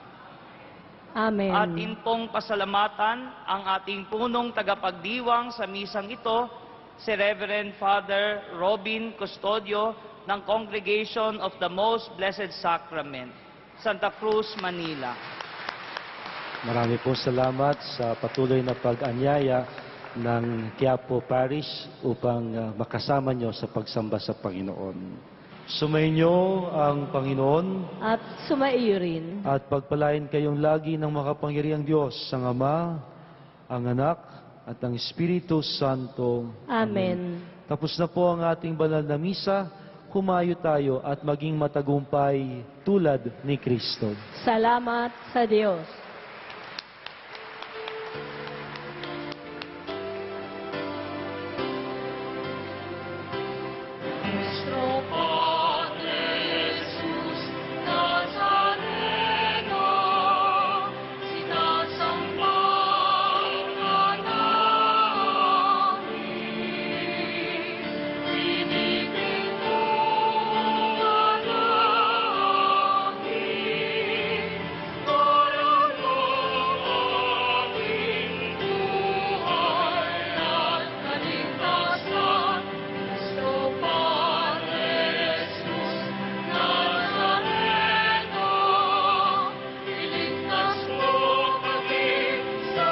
Amen. Atin pong pasalamatan ang ating punong tagapagdiwang sa misang ito, si Reverend Father Robin Custodio ng Congregation of the Most Blessed Sacrament, Santa Cruz, Manila. Marami po salamat sa patuloy na pag-anyaya ng Quiapo Parish upang makasama nyo sa pagsamba sa Panginoon. Sumainyo ang Panginoon At sumaiyo rin. at pagpalain kayong lagi ng makapangyarihang Diyos, ang Ama, ang Anak, at ang Espiritu Santo. Amen. Tapos na po ang ating banal na misa. Humayo tayo at maging matagumpay tulad ni Kristo. Salamat sa Diyos. Nuestro Padre Jesús Nazareno, sinasamba ka namin. Pinipig mo ka namin, para mo aming buhay at kaligtasan. Nuestro Padre Jesús Nazareno, iligtas mo kami sa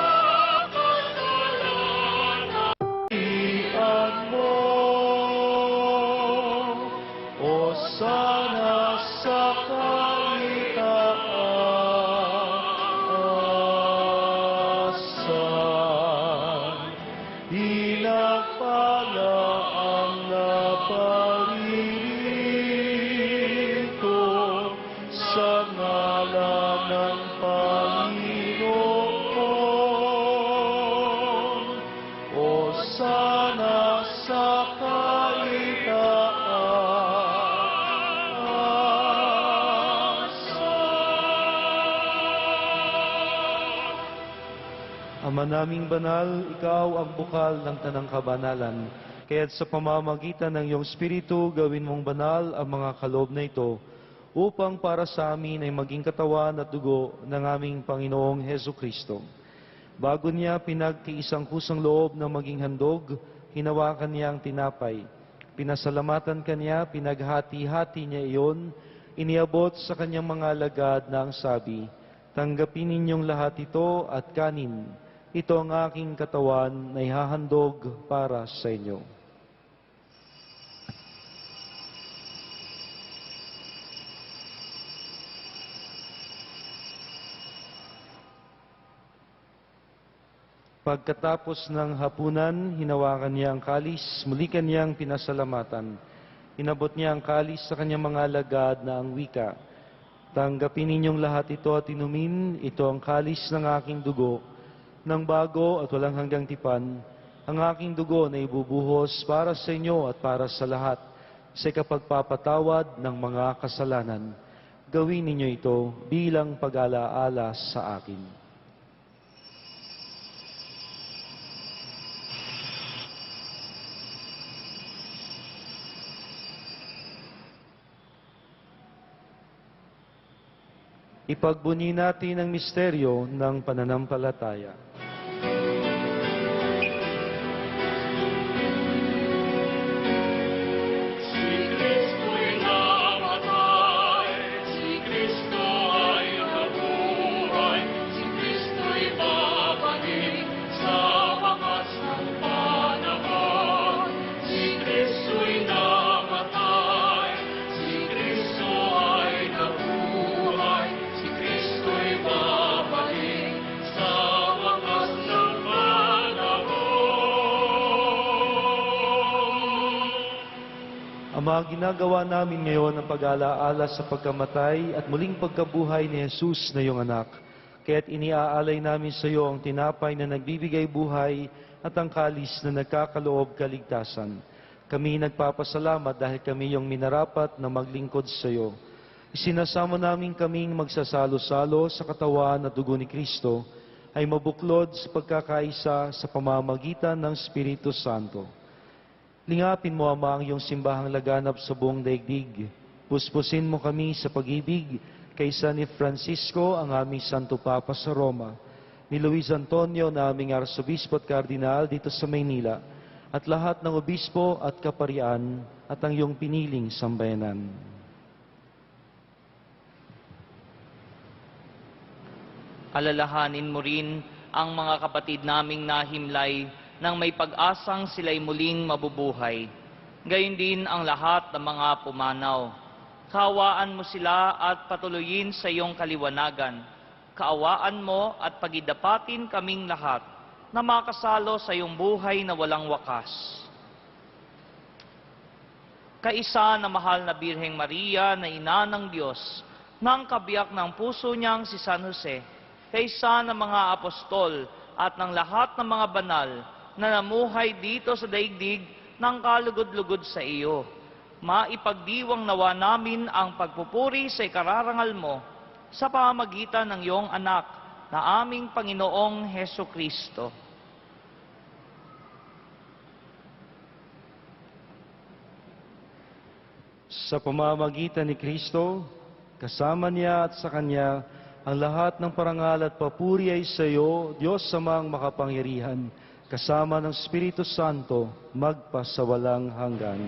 kasalanan. Iyan mo, o sana sa kaitaasan, hinapala ang naparirito sa ngalan ng Panginoon. O sana sa kaitaasan. Ama naming banal, ikaw ang bukal ng tanang kabanalan. Kaya't sa pamamagitan ng iyong Espiritu, gawin mong banal ang mga kaloob na ito, upang para sa amin ay maging katawan at dugo ng aming Panginoong Heso Kristo. Bago niya pinagtiisang kusang loob na maging handog, hinawakan niya ang tinapay. Pinasalamatan kanya, pinaghati-hati niya iyon, iniabot sa kanyang mga alagad na ang sabi, "Tanggapin ninyong lahat ito at kanin. Ito ang aking katawan na ihahandog para sa inyo." Pagkatapos ng hapunan, hinawakan niya ang kalis, muli kanyang pinasalamatan. Inabot niya ang kalis sa kanyang mga alagad na ang wika, "Tanggapin ninyong lahat ito at inumin, ito ang kalis ng aking dugo, ng bago at walang hanggang tipan, ang aking dugo na ibubuhos para sa inyo at para sa lahat, sa ikapagpapatawad ng mga kasalanan. Gawin ninyo ito bilang pag-alaala sa akin." Ipagbunyi natin ang misteryo ng pananampalataya. Si Kristo'y namatay, si Kristo ay nabuhay, si Kristo'y babalik sa wakas ng panahon. Si Kristo'y namatay, si Kristo ay nabuhay, si Kristo'y babalik sa wakas ng panahon. Ama, ginagawa namin ngayon ang pag-alaala sa pagkamatay at muling pagkabuhay ni Jesus na iyong anak. Kaya't iniaalay namin sa iyo ang tinapay na nagbibigay buhay at ang kalis na nagkakaloob kaligtasan. Kami nagpapasalamat dahil kami iyong minarapat na maglingkod sa iyo. Isinasamo namin kaming magsasalo-salo sa katawan at dugo ni Kristo ay mabuklod sa pagkakaisa sa pamamagitan ng Espiritu Santo. Lingapin mo, Ama, ang iyong simbahang laganap sa buong daigdig. Puspusin mo kami sa pag-ibig kaysa ni Francisco, ang aming Santo Papa sa Roma, ni Luis Antonio na aming Arsobispo at Kardinal dito sa Maynila, at lahat ng obispo at kaparian at ang iyong piniling sambayanan. Alalahanin mo rin ang mga kapatid naming nahimlay nang may pag-asang sila'y muling mabubuhay. Gayon din ang lahat ng mga pumanaw. Kaawaan mo sila at patuloyin sa iyong kaliwanagan. Kaawaan mo at pagidapatin kaming lahat na makasalo sa iyong buhay na walang wakas. Kaisa na mahal na Birheng Maria na ina ng Diyos, nang kabiyak ng puso niyang si San Jose, kaisa ng mga apostol at ng lahat ng mga banal na namuhay dito sa daigdig ng kalugod-lugod sa iyo, maipagdiwang nawa namin ang pagpupuri sa ikararangal mo sa pamamagitan ng iyong anak na aming Panginoong Heso Kristo. Sa pamamagitan ni Kristo, kasama niya at sa Kanya, ang lahat ng parangal at papuri ay sa iyo, Diyos Amang makapangyarihan, kasama ng Espiritu Santo, magpasawalang hanggan.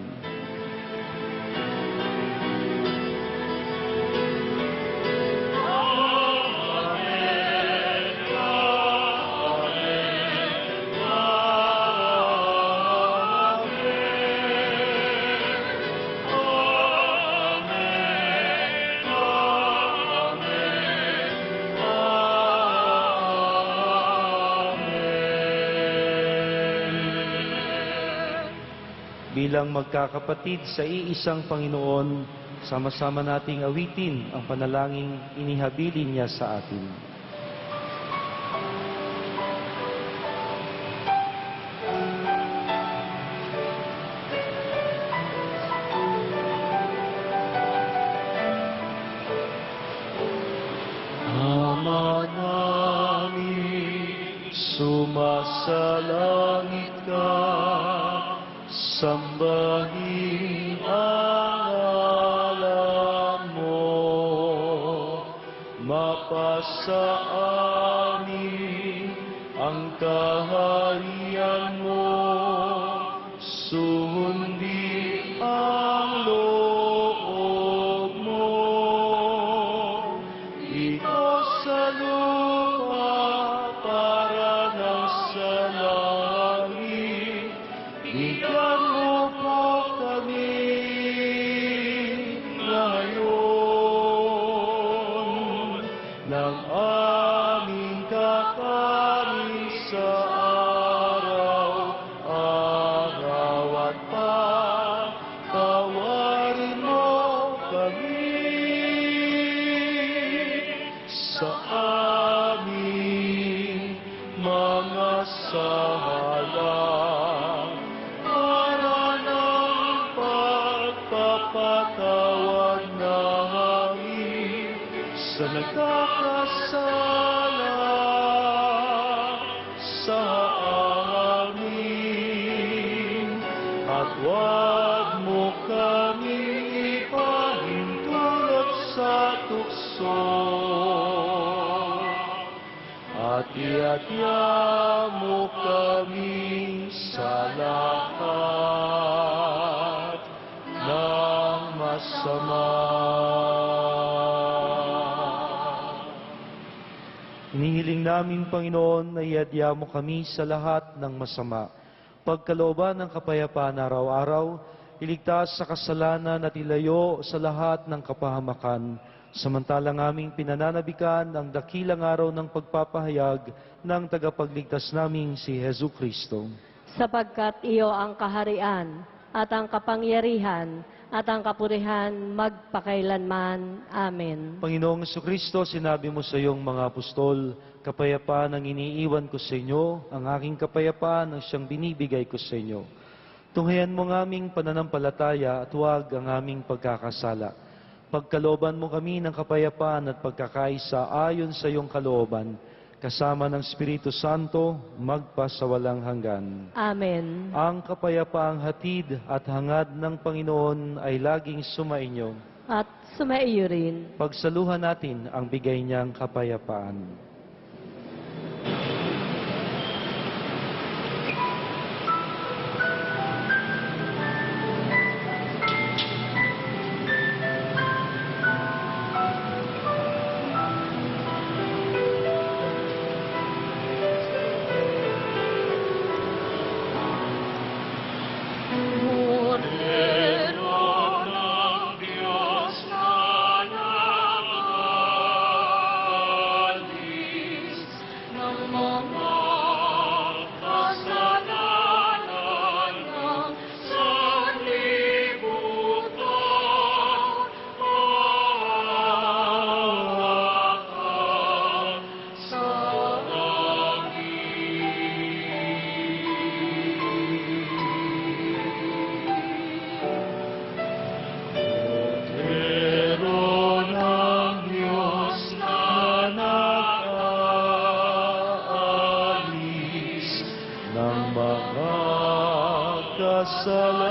Bilang magkakapatid sa iisang Panginoon, sama-sama nating awitin ang panalangin inihabilin niya sa atin. Ama namin, sumasalangit ka, sambahin ang ngalan mo, mapasa amin ang kaharian mo, sundin ang loob mo, ito sa lupa para ng sa langit. Bigyan mo po kami ngayon ng aming kakanin sa araw-araw at patawarin mo kami sa aming mga sala. Patawad namin sa nagkakasala sa amin, at huwag mo kami ipahintulot sa tukso, at iadya mo kami sa lahat ng masama. Hinihiling namin, Panginoon, na iadya mo kami sa lahat ng masama. Pagkalooban ng kapayapaan araw-araw, iligtas sa kasalanan at ilayo sa lahat ng kapahamakan. Samantalang aming pinananabikan ang dakilang araw ng pagpapahayag ng tagapagligtas naming si Hesu Kristo. Sapagkat iyo ang kaharian at ang kapangyarihan at ang kapurihan magpakailanman. Amen. Panginoong Jesucristo, sinabi mo sa iyong mga apostol, kapayapaan ang iniiwan ko sa inyo, ang aking kapayapaan ang siyang binibigay ko sa inyo. Tunghayan mo ang aming pananampalataya at huwag ang aming pagkakasala. Pagkalooban mo kami ng kapayapaan at pagkakaisa ayon sa iyong kalooban, kasama ng Espiritu Santo, magpasawalang hanggan. Amen. Ang kapayapaang hatid at hangad ng Panginoon ay laging sumainyo. At sumaiyo rin. Pagsaluhan natin ang bigay niyang kapayapaan. ng mga kasalanan ng sanlibutan. Maawa ka sa Pero ng Diyos na nakaalis ng mga kasalanan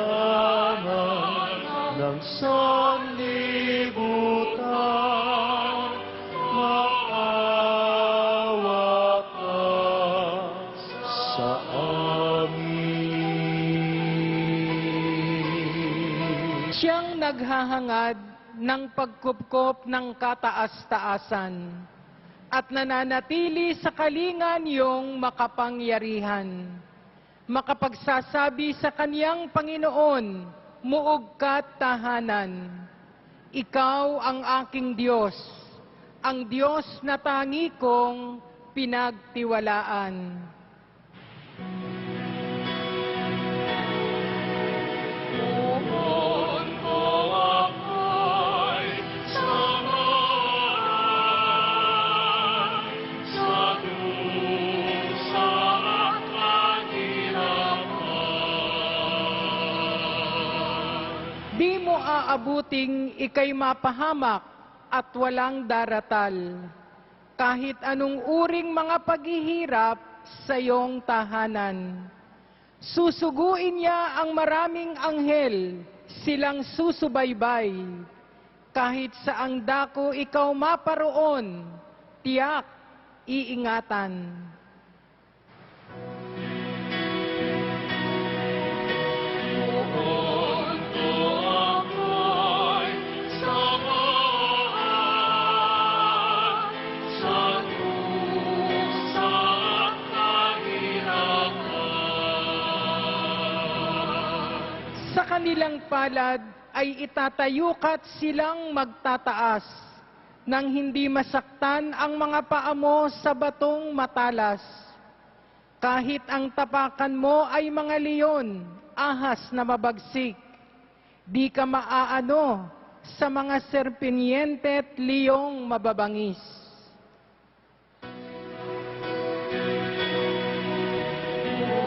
ng sanlibutan, maawa ka sa amin. Siyang naghahangad ng pagkupkop ng kataas-taasan at nananatili sa kalingan yung makapangyarihan. Makapagsasabi sa kaniyang Panginoon, muog ka't tahanan. Ikaw ang aking Diyos, ang Diyos na tangi kong pinagtiwalaan. Puhon ko ako'y samahan sa dusa at kahirapan. Di mo aabuting ikay mapahamak at walang daratal, kahit anong uring mga paghihirap sa iyong tahanan. Susuguin niya ang maraming anghel, silang susubaybay. Kahit saang dako ikaw maparoon, tiyak iingatan. Puhon ko ako'y samahan sa dusa at kahirapan. Sa kanilang palad ay itatayukat silang magtataas, nang hindi masaktan ang mga paa mo sa batong matalas. Kahit ang tapakan mo ay mga leon, ahas na mabagsik, di ka maaano sa mga serpinyente at liyong mababangis.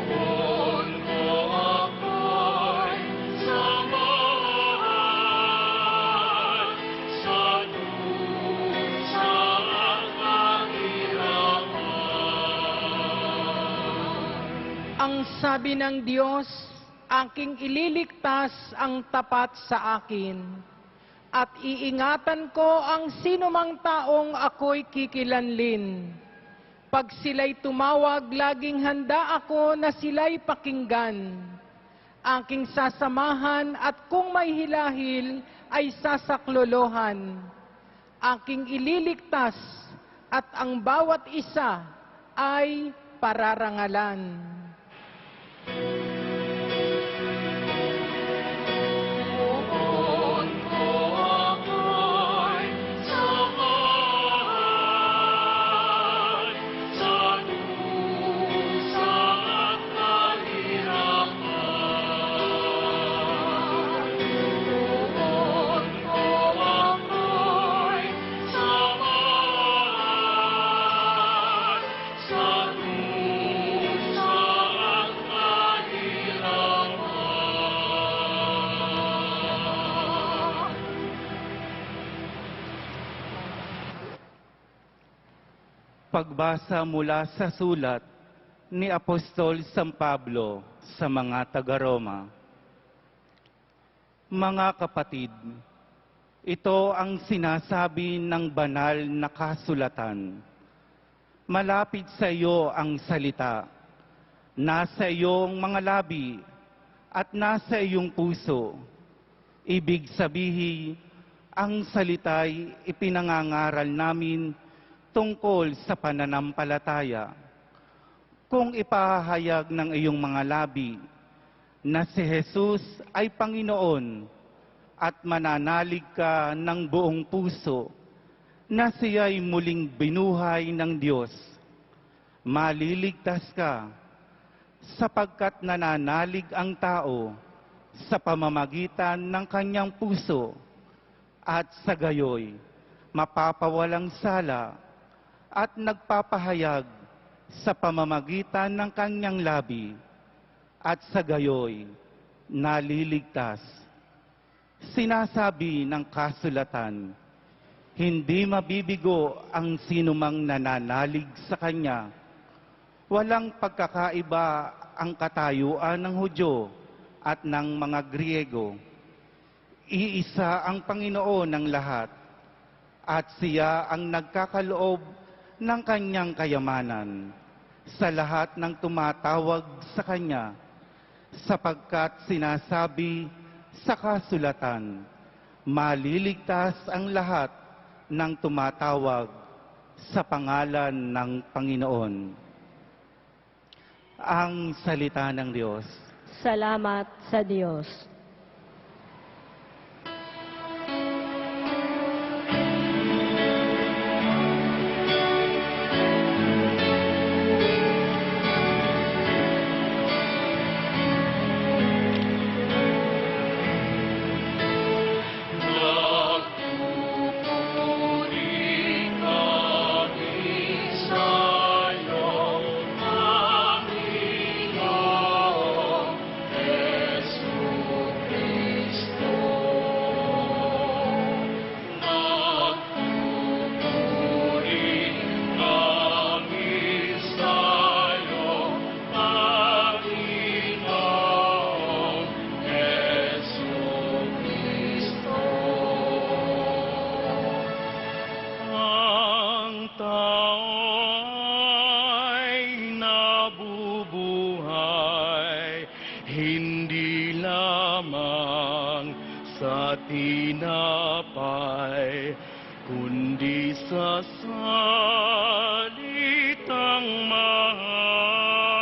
Puhon ko ako'y samahan sa dusa at kahirapan. Ang sabi ng Diyos, aking ililigtas ang tapat sa akin, at iingatan ko ang sinumang taong ako'y kikilanlin. Pag sila'y tumawag, laging handa ako na sila'y pakinggan. Aking sasamahan at kung may hilahil ay sasaklolohan. Aking ililigtas at ang bawat isa ay pararangalan. Puhon ko ako'y samahan sa dusa at kahirapan. Puhon ko ako'y samahan sa dusa at kahirapan. Pagbasa mula sa sulat ni Apostol San Pablo sa mga taga-Roma. Mga kapatid, ito ang sinasabi ng banal na kasulatan. Malapit sa iyo ang salita, nasa iyong mga labi at nasa iyong puso. Ibig sabihin, ang salita'y ipinangangaral namin tungkol sa pananampalataya. Kung ipahayag ng iyong mga labi na si Jesus ay Panginoon at mananalig ka ng buong puso na siya'y muling binuhay ng Diyos, maliligtas ka, sapagkat nananalig ang tao sa pamamagitan ng kanyang puso, at sa gayoy, mapapawalang sala at nagpapahayag sa pamamagitan ng kanyang labi, at sa gayoy, naliligtas. Sinasabi ng kasulatan, hindi mabibigo ang sinumang nananalig sa kanya. Walang pagkakaiba ang katayuan ng Hudyo at ng mga Griego. Iisa ang Panginoon ng lahat, at siya ang nagkakaloob ng kanyang kayamanan sa lahat ng tumatawag sa kanya, sapagkat sinasabi sa kasulatan, maliligtas ang lahat ng tumatawag sa pangalan ng Panginoon. Ang salita ng Diyos. Salamat sa Diyos. Hindi lamang sa tinapay, kundi sa salitang mahal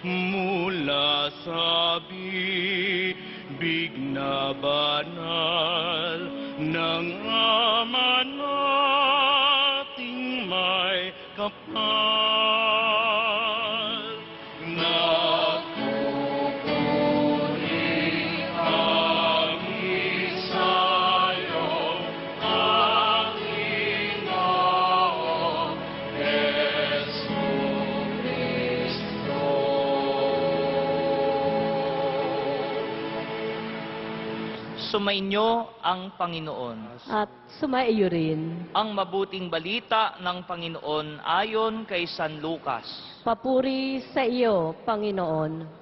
mula sa bibig na banal ng Ama nating may kapal. Sumainyo ang Panginoon. At sumaiyo rin. Ang mabuting balita ng Panginoon ayon kay San Lucas. Papuri sa iyo, Panginoon.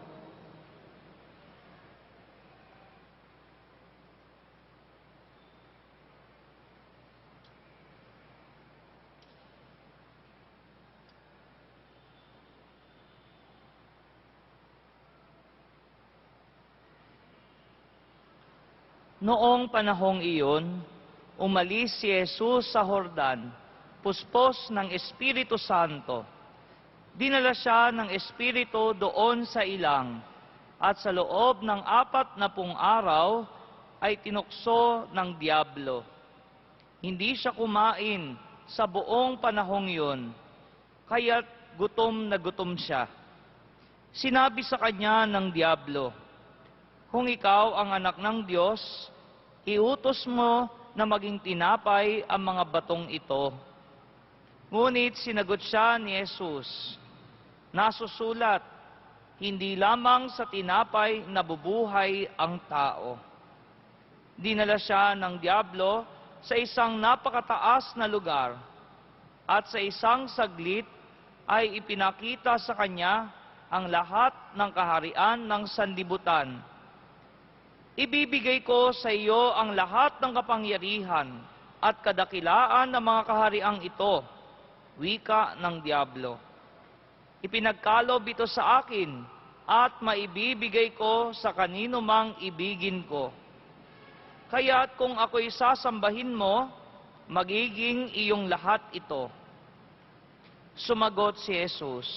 Noong panahong iyon, umalis si Jesus sa Jordan, puspos ng Espiritu Santo. Dinala siya ng Espiritu doon sa ilang, at sa loob ng 40 araw ay tinukso ng Diablo. Hindi siya kumain sa buong panahong iyon, kaya't gutom na gutom siya. Sinabi sa kanya ng Diablo, kung ikaw ang anak ng Diyos, iutos mo na maging tinapay ang mga batong ito. Ngunit sinagot siya ni Jesus, nasusulat, hindi lamang sa tinapay nabubuhay ang tao. Dinala siya ng Diablo sa isang napakataas na lugar, at sa isang saglit ay ipinakita sa kanya ang lahat ng kaharian ng sanlibutan. Ibibigay ko sa iyo ang lahat ng kapangyarihan at kadakilaan ng mga kahariang ito, wika ng Diablo. Ipinagkalob ito sa akin at maibibigay ko sa kanino mang ibigin ko. Kaya't kung ako'y sasambahin mo, magiging iyong lahat ito. Sumagot si Jesus,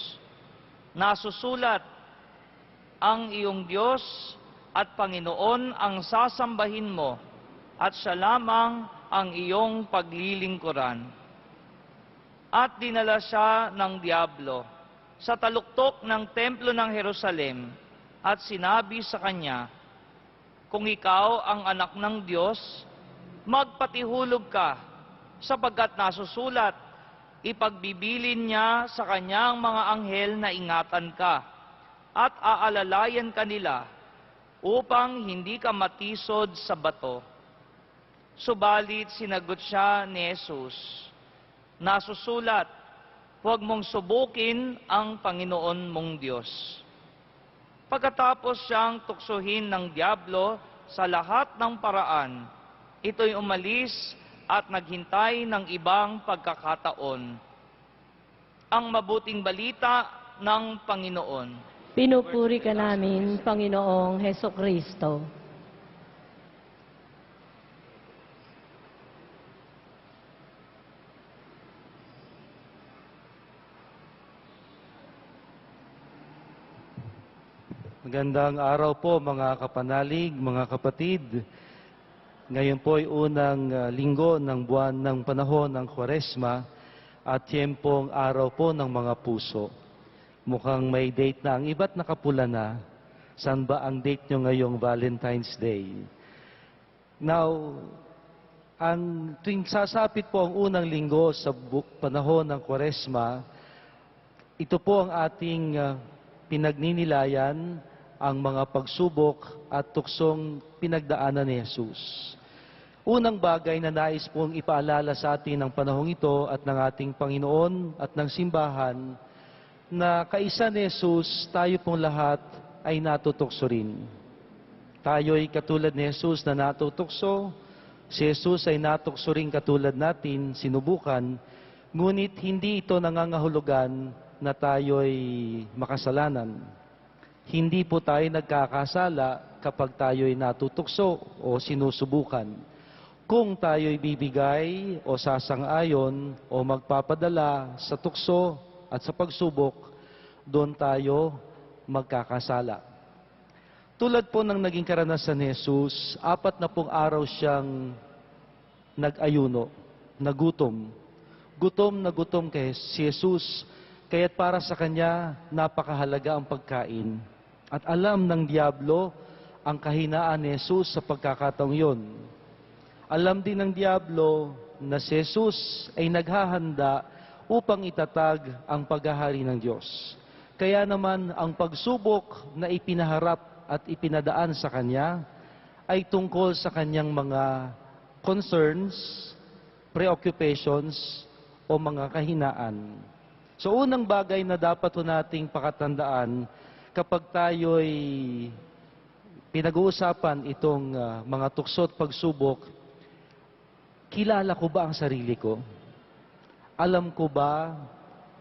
nasusulat, ang iyong Diyos at Panginoon ang sasambahin mo, at siya lamang ang iyong paglilingkuran. at dinala siya ng diablo sa taluktok ng templo ng Jerusalem at sinabi sa kanya, "Kung ikaw ang anak ng Diyos, magpatihulog ka, sapagkat nasusulat, ipagbibilin niya sa kanyang mga anghel na ingatan ka at aalalayan kanila upang hindi ka matisod sa bato." Subalit sinagot siya ni Jesus, "Nasusulat, huwag mong subukin ang Panginoon mong Diyos." Pagkatapos siyang tuksohin ng diablo sa lahat ng paraan, ito'y umalis at naghintay ng ibang pagkakataon. Ang mabuting balita ng Panginoon. Pinupuri ka namin, Panginoong Hesukristo. Magandang araw po mga kapanalig, mga kapatid. Ngayon po ay unang linggo ng buwan ng panahon ng Kwaresma at tiyempong araw po ng mga puso. Mukhang may date na ang iba't nakapula na. Saan ba ang date nyo ngayong Valentine's Day? Now, tuwing sasapit po ang unang linggo sa panahon ng Kwaresma, ito po ang ating pinagninilayan ang mga pagsubok at tuksong pinagdaanan ni Jesus. Unang bagay na nais pong ipaalala sa atin ng panahong ito at ng ating Panginoon at ng simbahan na kaisa ni Jesus, tayo pong lahat ay natutukso rin. Tayo'y katulad ni Jesus na natutukso, si Jesus ay natukso rin katulad natin, sinubukan, ngunit hindi ito nangangahulugan na tayo'y makasalanan. Hindi po tayo nagkakasala kapag tayo'y natutukso o sinusubukan. Kung tayo'y bibigay o sasang-ayon o magpapadala sa tukso at sa pagsubok, doon tayo magkakasala. Tulad po ng naging karanasan ni Jesus, 40 araw siyang nag-ayuno, nagutom. Gutom na gutom kay si Jesus, kaya't para sa kanya napakahalaga ang pagkain. At alam ng diablo ang kahinaan ni Jesus sa pagkakataong yun. Alam din ng diablo na si Jesus ay naghahanda upang itatag ang paghahari ng Diyos. Kaya naman ang pagsubok na ipinaharap at ipinadaan sa kanya ay tungkol sa kanyang mga concerns, preoccupations o mga kahinaan. So unang bagay na dapat nating pakatandaan kapag tayo'y pinag-uusapan itong mga tukso at pagsubok, kilala ko ba ang sarili ko? Alam ko ba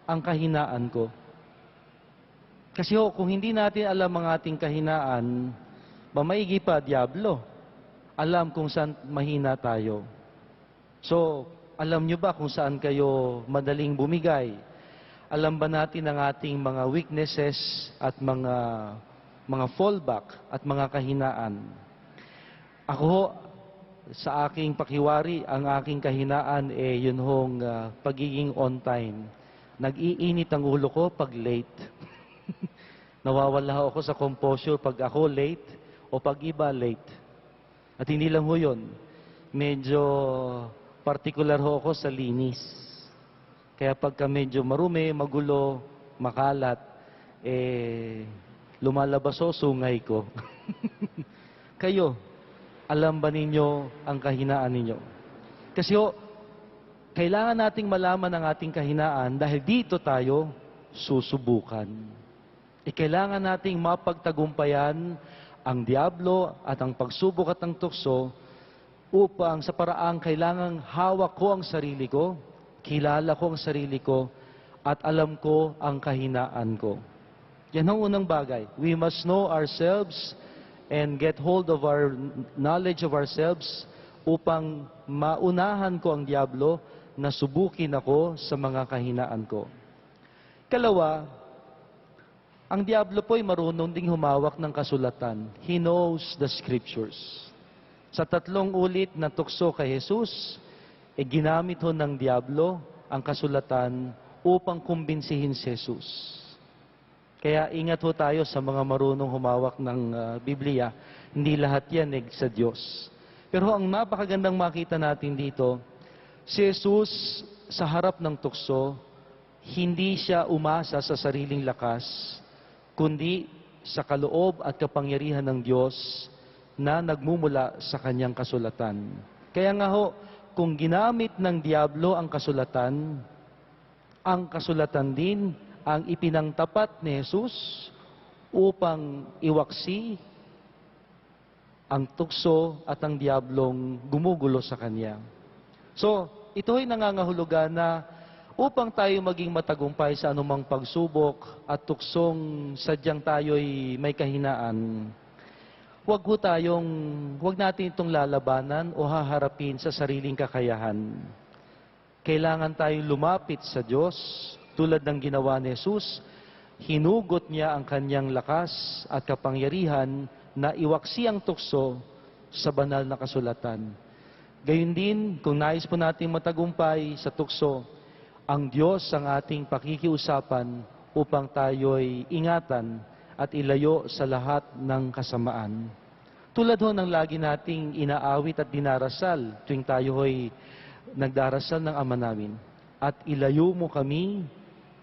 ang kahinaan ko? Kasi kung hindi natin alam ang ating kahinaan, mamaigi pa, diablo. Alam kung saan mahina tayo. So, alam nyo ba kung saan kayo madaling bumigay? Alam ba natin ang ating mga weaknesses at mga fallback at mga kahinaan? Ako, sa aking pakiwari, ang aking kahinaan yun hong pagiging on time. Nag-iinit ang ulo ko pag late. Nawawala ako sa composure pag ako late o pag iba late. At hindi lang ho yun. Medyo particular ho ako sa linis. Kaya pagka medyo marumi, magulo, makalat, lumalabas o sungay ko. Kayo, alam ba ninyo ang kahinaan ninyo? Kasi kailangan nating malaman ang ating kahinaan dahil dito tayo susubukan. Kailangan nating mapagtagumpayan ang diablo at ang pagsubok at ang tukso upang sa paraang kailangang hawak ko ang sarili ko, kilala ko ang sarili ko, at alam ko ang kahinaan ko. Yan ang unang bagay. We must know ourselves and get hold of our knowledge of ourselves upang maunahan ko ang diablo na subukin ako sa mga kahinaan ko. Kalawa, ang diablo po'y marunong ding humawak ng kasulatan. He knows the scriptures. Sa 3 ulit na tukso kay Jesus, ginamit ho ng diablo ang kasulatan upang kumbinsihin si Jesus. Kaya ingat ho tayo sa mga marunong humawak ng Biblia. Hindi lahat yan sa Diyos. Pero ang napakagandang makita natin dito, si Jesus sa harap ng tukso, hindi siya umasa sa sariling lakas, kundi sa kaloob at kapangyarihan ng Diyos na nagmumula sa kanyang kasulatan. Kaya nga ho, kung ginamit ng diablo ang kasulatan din ang ipinangtapat ni Jesus upang iwaksi ang tukso at ang diablong gumugulo sa kanya. So, ito ay nangangahulugan na upang tayo maging matagumpay sa anumang pagsubok at tuksong sadyang tayo'y may kahinaan, huwag natin itong lalabanan o haharapin sa sariling kakayahan. Kailangan tayong lumapit sa Diyos tulad ng ginawa ni Jesus. Hinugot niya ang kanyang lakas at kapangyarihan na iwaksi ang tukso sa banal na kasulatan. Gayun din, kung nais po natin matagumpay sa tukso, ang Diyos ang ating pakikiusapan upang tayo'y ingatan at ilayo sa lahat ng kasamaan. Tulad ho ng lagi nating inaawit at dinarasal tuwing tayo'y nagdarasal ng Ama namin, at ilayo mo kami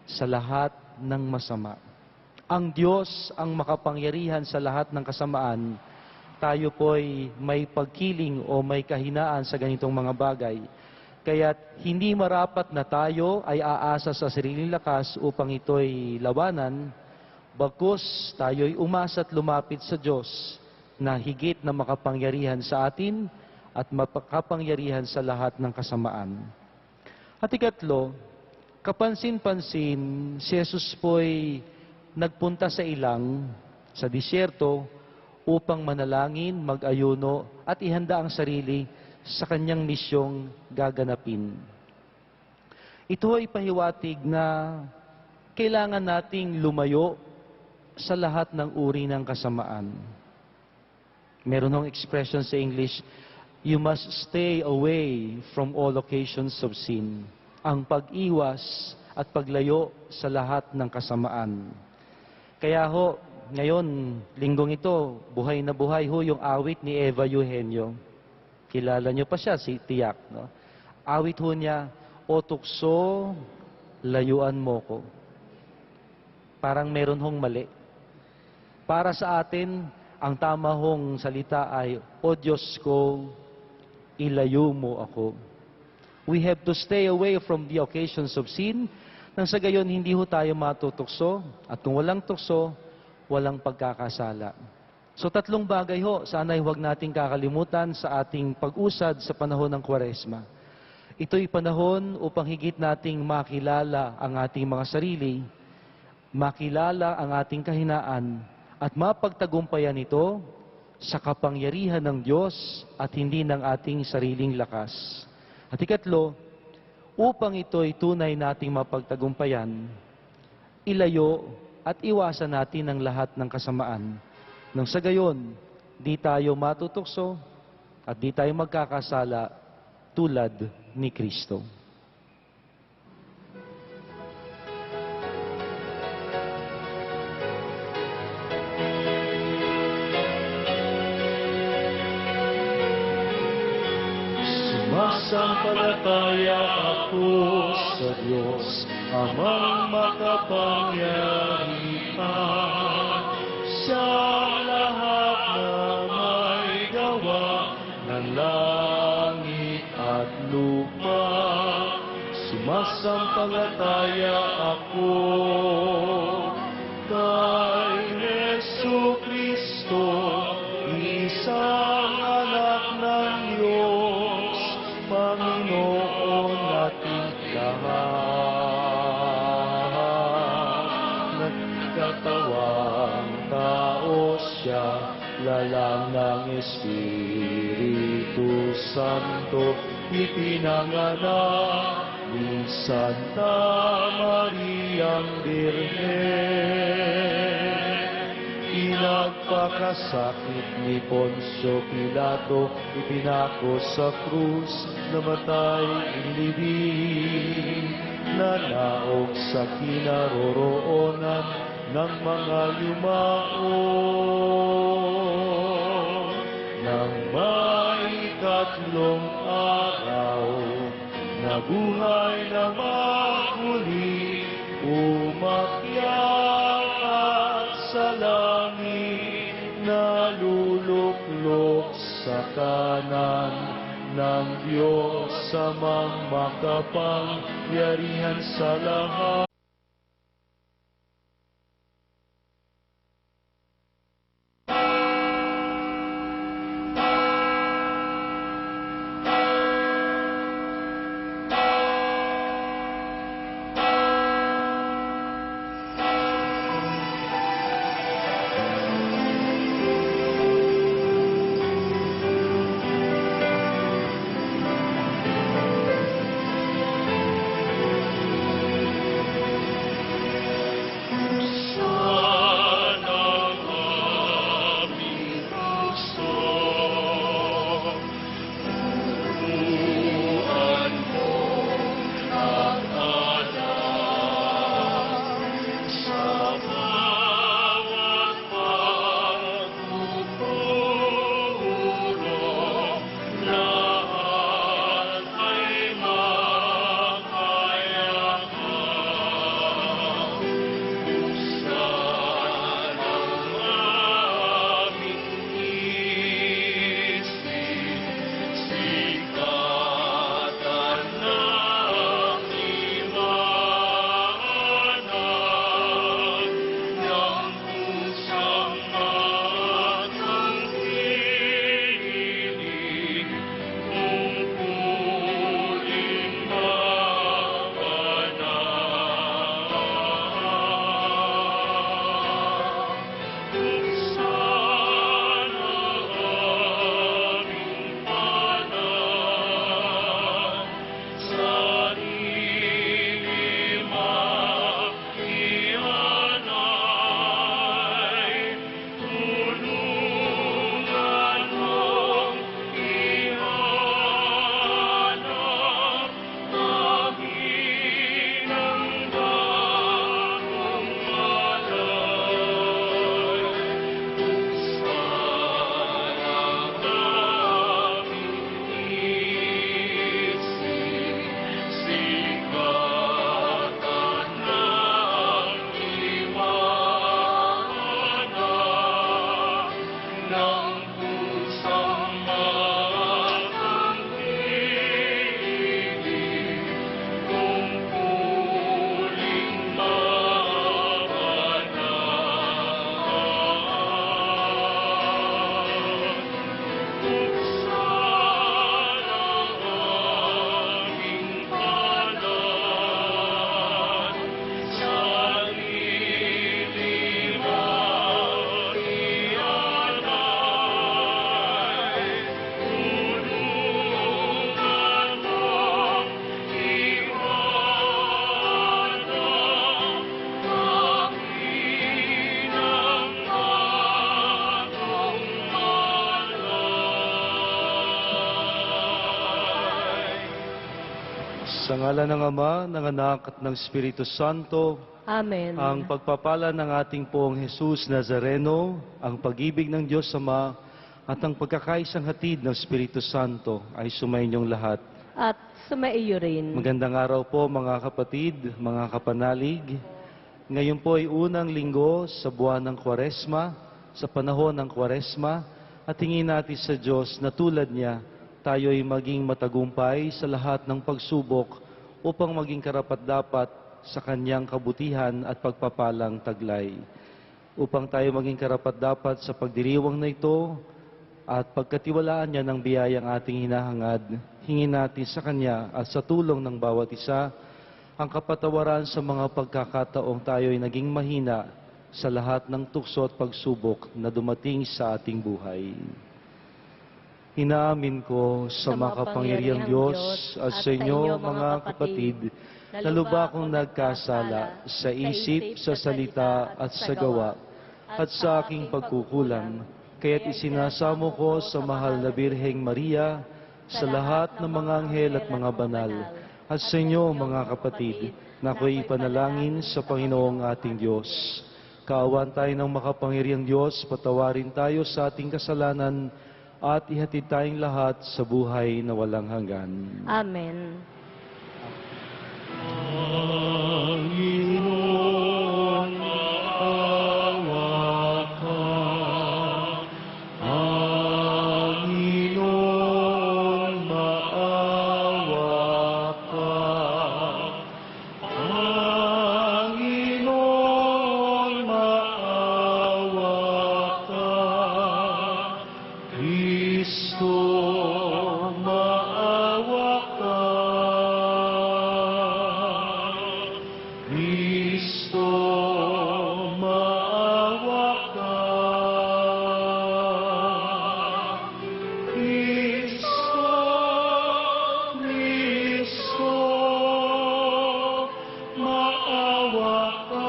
sa lahat ng masama. Ang Diyos ang makapangyarihan sa lahat ng kasamaan. Tayo po'y may pagkiling o may kahinaan sa ganitong mga bagay. Kaya't hindi marapat na tayo ay aasa sa sariling lakas upang ito'y labanan, bagkus tayo'y umasa at lumapit sa Diyos na higit na makapangyarihan sa atin at makapangyarihan sa lahat ng kasamaan. At ikatlo, kapansin-pansin, si Jesus po'y nagpunta sa ilang, sa disyerto, upang manalangin, mag-ayuno, at ihanda ang sarili sa kanyang misyong gaganapin. Ito ay pahiwatig na kailangan nating lumayo sa lahat ng uri ng kasamaan. Meron ng expression sa English, you must stay away from all occasions of sin. Ang pag-iwas at paglayo sa lahat ng kasamaan. Kaya ho, ngayon, linggong ito, buhay na buhay ho yung awit ni Eva Eugenio. Kilala niyo pa siya, si Tiyak. No? Awit ho niya, o tukso, layuan mo ko. Parang meron hong mali. Para sa atin, ang tama hong salita ay, o Diyos ko, ilayo mo ako. We have to stay away from the occasions of sin, nang sa gayon hindi ho tayo matutukso, at kung walang tukso, walang pagkakasala. So tatlong bagay ho, sana'y huwag nating kakalimutan sa ating pag-usad sa panahon ng Kwaresma. Ito'y panahon upang higit nating makilala ang ating mga sarili, makilala ang ating kahinaan, at mapagtagumpayan ito sa kapangyarihan ng Diyos at hindi ng ating sariling lakas. At ikatlo, upang ito'y tunay nating mapagtagumpayan, ilayo at iwasan natin ang lahat ng kasamaan. Nang sa gayon, di tayo matutukso at di tayo magkakasala tulad ni Kristo. Sumasampalataya ako sa Diyos, Amang makapangyarihan, siyang lahat na may gawa ng langit at lupa. Sumasampalataya ako kay Jesucristo, isang anak ng Diyos, Panginoon nating lahat. Nagkatawang tao siya, lalang ng Espiritu Santo, ipinanganak ni Santa Mariang Birhen. napakasakit ni Poncio Pilato, ipinako sa krus, namatay inilibing, nanaog sa kinaroroonan ng mga yumao. Nang may 3 araw, nabuhay na muli, umakyat sa langit, naluluklok sa kanan ng Diyos amang makapangyarihan sa lahat. Sa ngalan ng Ama, ng Anak at ng Espiritu Santo, Amen. ang pagpapala ng ating Poong Jesus Nazareno, ang pag-ibig ng Diyos Ama, at ang pagkakaisang hatid ng Espiritu Santo ay sumainyong lahat. At sumaiyo rin. Magandang araw po mga kapatid, mga kapanalig. Ngayon po ay unang linggo sa buwan ng Kwaresma, sa panahon ng Kwaresma, at hingin natin sa Diyos na tulad niya, tayo ay maging matagumpay sa lahat ng pagsubok upang maging karapat-dapat sa kanyang kabutihan at pagpapalang taglay. Upang tayo maging karapat-dapat sa pagdiriwang na ito at pagkatiwalaan niya ng biyayang ating hinahangad, hingin natin sa kanya at sa tulong ng bawat isa ang kapatawaran sa mga pagkakataong tayo ay naging mahina sa lahat ng tukso at pagsubok na dumating sa ating buhay. Inaamin ko sa makapangyarihang Diyos at sa inyo mga kapatid na lubha akong nagkasala sa isip, sa salita at sa gawa at sa aking pagkukulang. Kaya't isinasamo ko sa mahal na Birheng Maria, sa lahat ng mga anghel at mga banal, at sa inyo mga kapatid, na ako'y ipanalangin sa Panginoong ating Diyos. Kaawan tayo ng makapangyarihang Diyos, patawarin tayo sa ating kasalanan, at ihatid tayong lahat sa buhay na walang hanggan. Amen. Panginoon, maawa ka. Panginoon, maawa ka. Panginoon, maawa ka. Kristo, maawa ka. Kristo, maawa ka. Kristo, Kristo, maawa ka.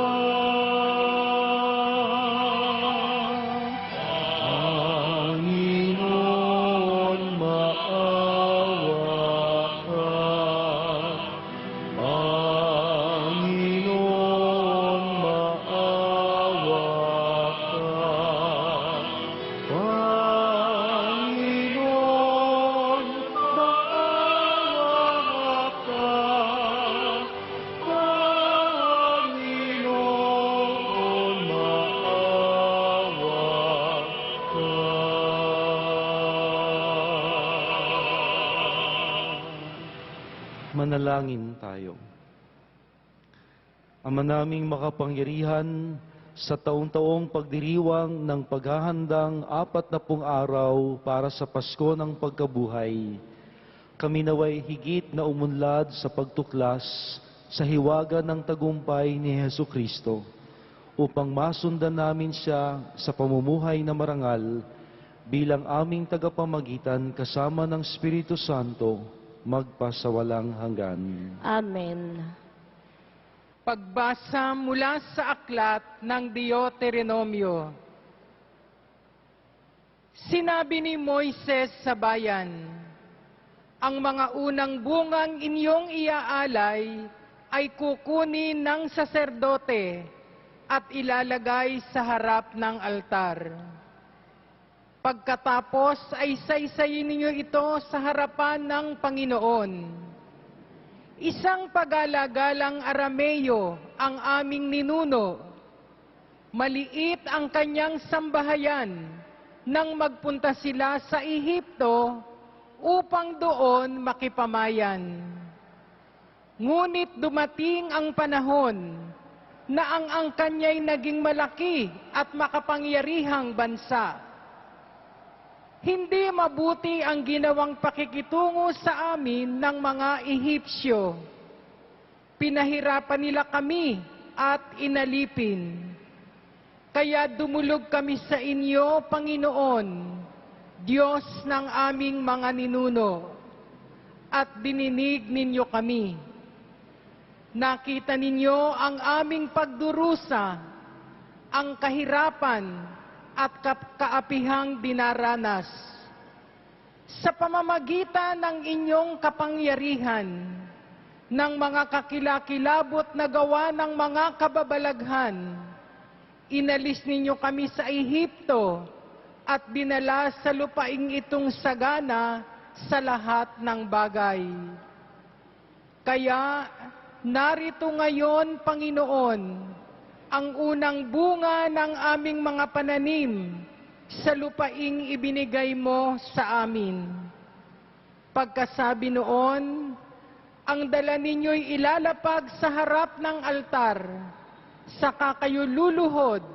Panginoon, maawa ka. Panginoon, maawa ka. Panginoon, maawa ka. Panginoon, maawa ka. Manalangin tayo. Ama naming makapangyarihan, sa taong-taong pagdiriwang ng paghahandang 40 araw para sa Pasko ng Pagkabuhay, kami naway higit na umunlad sa pagtuklas sa hiwaga ng tagumpay ni Hesu Kristo, upang masundan namin siya sa pamumuhay na marangal bilang aming tagapamagitan kasama ng Espiritu Santo, magpasawalang hanggan. Amen. Pagbasa mula sa aklat ng Deuteronomio. Sinabi ni Moises sa bayan, ang mga unang bungang inyong iaalay ay kukunin ng saserdote at ilalagay sa harap ng altar. Pagkatapos ay saysayin ninyo ito sa harapan ng Panginoon. Isang pag-alagalang Arameo ang aming ninuno. Maliit ang kanyang sambahayan nang magpunta sila sa Ehipto upang doon makipamayan. Ngunit dumating ang panahon na ang kanya'y naging malaki at makapangyarihang bansa. Hindi mabuti ang ginawang pakikitungo sa amin ng mga Ehipsyo. Pinahirapan nila kami at inalipin. Kaya dumulog kami sa inyo, Panginoon, Diyos ng aming mga ninuno, at dininig ninyo kami. Nakita ninyo ang aming pagdurusa, ang kahirapan, at kaapihang dinaranas. Sa pamamagitan ng inyong kapangyarihan, ng mga kakilakilabot na gawa ng mga kababalaghan, inalis ninyo kami sa Ehipto at dinala sa lupaing itong sagana sa lahat ng bagay. Kaya narito ngayon, Panginoon, ang unang bunga ng aming mga pananim sa lupaing ibinigay mo sa amin. Pagkasabi noon, ang dala ninyo'y ilalapag sa harap ng altar, saka kayo luluhod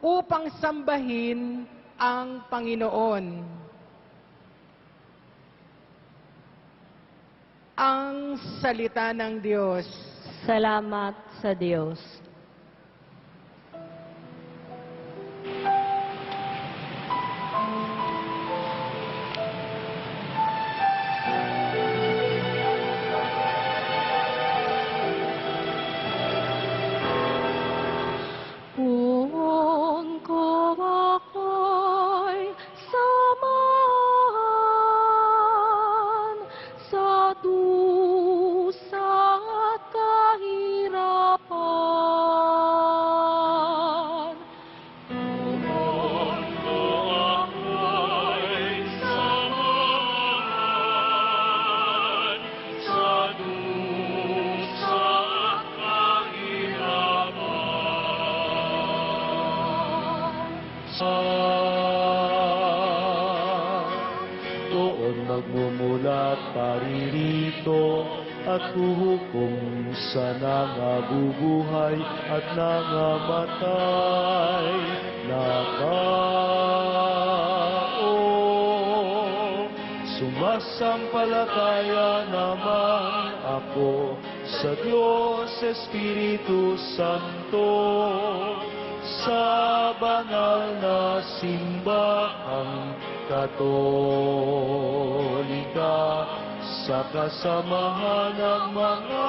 upang sambahin ang Panginoon. Ang salita ng Diyos. Salamat sa Diyos. Kung Doon magmumulat paririto at huhukom sa nangabubuhay at nangamatay na tao. Sumasampalataya naman ako sa Diyos Espiritu Santo, sa banal na simbahang Katolika, sa kasamahan ng mga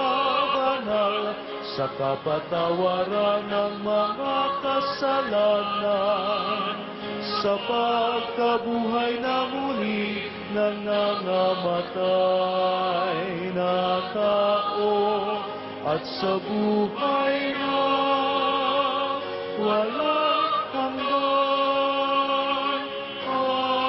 banal, sa kapatawaran ng mga kasalanan, sa pagkabuhay na muli ng nangamatay na tao, at sa buhay na walang hanggan. Amen.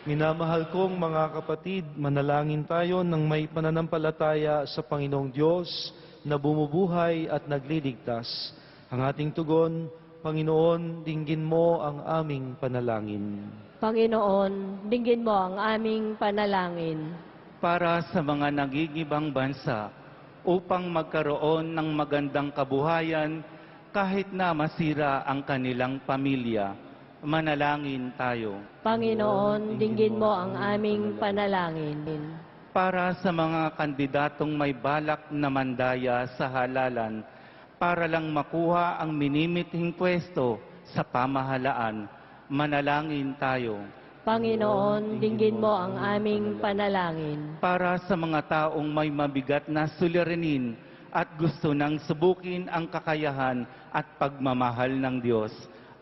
Minamahal kong mga kapatid, manalangin tayo ng may pananampalataya sa Panginoong Diyos na bumubuhay at nagliligtas. Ang ating tugon, Panginoon, dinggin mo ang aming panalangin. Panginoon, dinggin mo ang aming panalangin. Para sa mga nagigibang bansa upang magkaroon ng magandang kabuhayan kahit na masira ang kanilang pamilya, manalangin tayo. Panginoon, dinggin mo ang aming panalangin. Para sa mga kandidatong may balak na mandaya sa halalan para lang makuha ang minimithing pwesto sa pamahalaan, manalangin tayo. Panginoon, dinggin mo ang aming panalangin. Para sa mga taong may mabigat na suliranin at gusto nang subukin ang kakayahan at pagmamahal ng Diyos,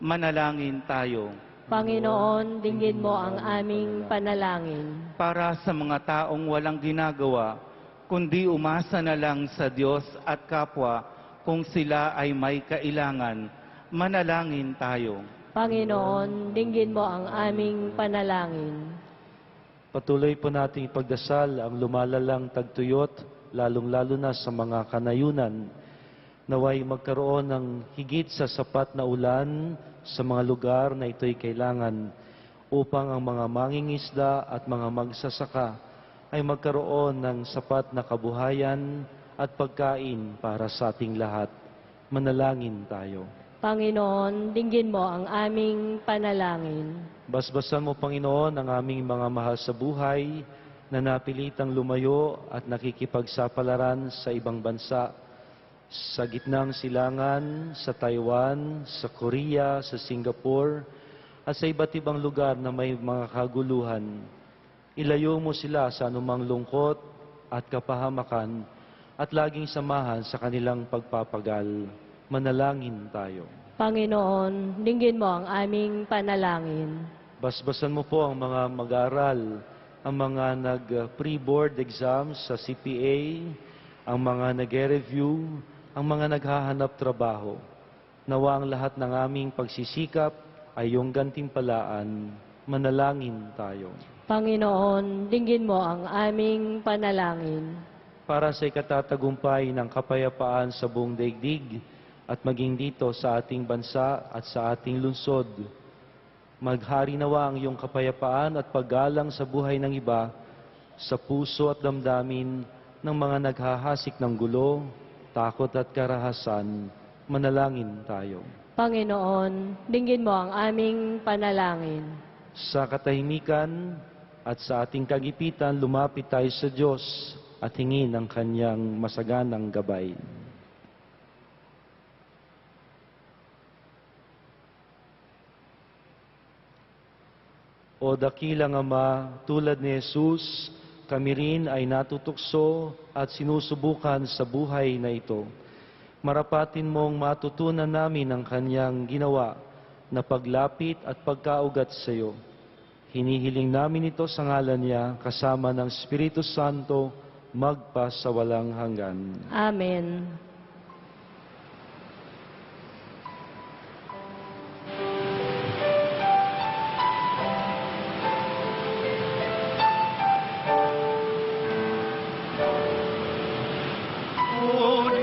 manalangin tayo. Panginoon, dinggin mo ang aming panalangin. Para sa mga taong walang ginagawa, kundi umasa na lang sa Diyos at kapwa kung sila ay may kailangan, manalangin tayo. Panginoon, dinggin mo ang aming panalangin. Patuloy po nating ipagdasal ang lumalalang tagtuyot, lalong-lalo na sa mga kanayunan, naway magkaroon ng higit sa sapat na ulan sa mga lugar na ito'y kailangan upang ang mga mangingisda at mga magsasaka ay magkaroon ng sapat na kabuhayan at pagkain para sa ating lahat. Manalangin tayo. Panginoon, dinggin mo ang aming panalangin. Basbasan mo, Panginoon, ang aming mga mahal sa buhay na napilitang lumayo at nakikipagsapalaran sa ibang bansa, sa gitnang silangan, sa Taiwan, sa Korea, sa Singapore, at sa iba't ibang lugar na may mga kaguluhan. Ilayo mo sila sa anumang lungkot at kapahamakan at laging samahan sa kanilang pagpapagal. Manalangin tayo. Panginoon, dinggin mo ang aming panalangin. Basbasan mo po ang mga mag-aaral, ang mga nag-pre-board exams sa CPA, ang mga nag-review, ang mga naghahanap trabaho. Nawa ang lahat ng aming pagsisikap ay iyong gantimpalaan. Manalangin tayo. Panginoon, dinggin mo ang aming panalangin. Para sa ikatatagumpay ng kapayapaan sa buong daigdig at maging dito sa ating bansa at sa ating lungsod, maghari nawa ang iyong kapayapaan at paggalang sa buhay ng iba, sa puso at damdamin ng mga naghahasik ng gulo, takot at karahasan. Manalangin tayo. Panginoon, dinggin mo ang aming panalangin. Sa katahimikan at sa ating kagipitan, lumapit tayo sa Diyos at hingin ang kanyang masaganang gabay. O dakilang Ama, tulad ni Jesus, kami rin ay natutukso at sinusubukan sa buhay na ito. Marapatin mong matutunan namin ang kanyang ginawa na paglapit at pagkaugat sa iyo. Hinihiling namin ito sa ngalan niya kasama ng Espiritu Santo magpa sa walang hanggan. Amen. O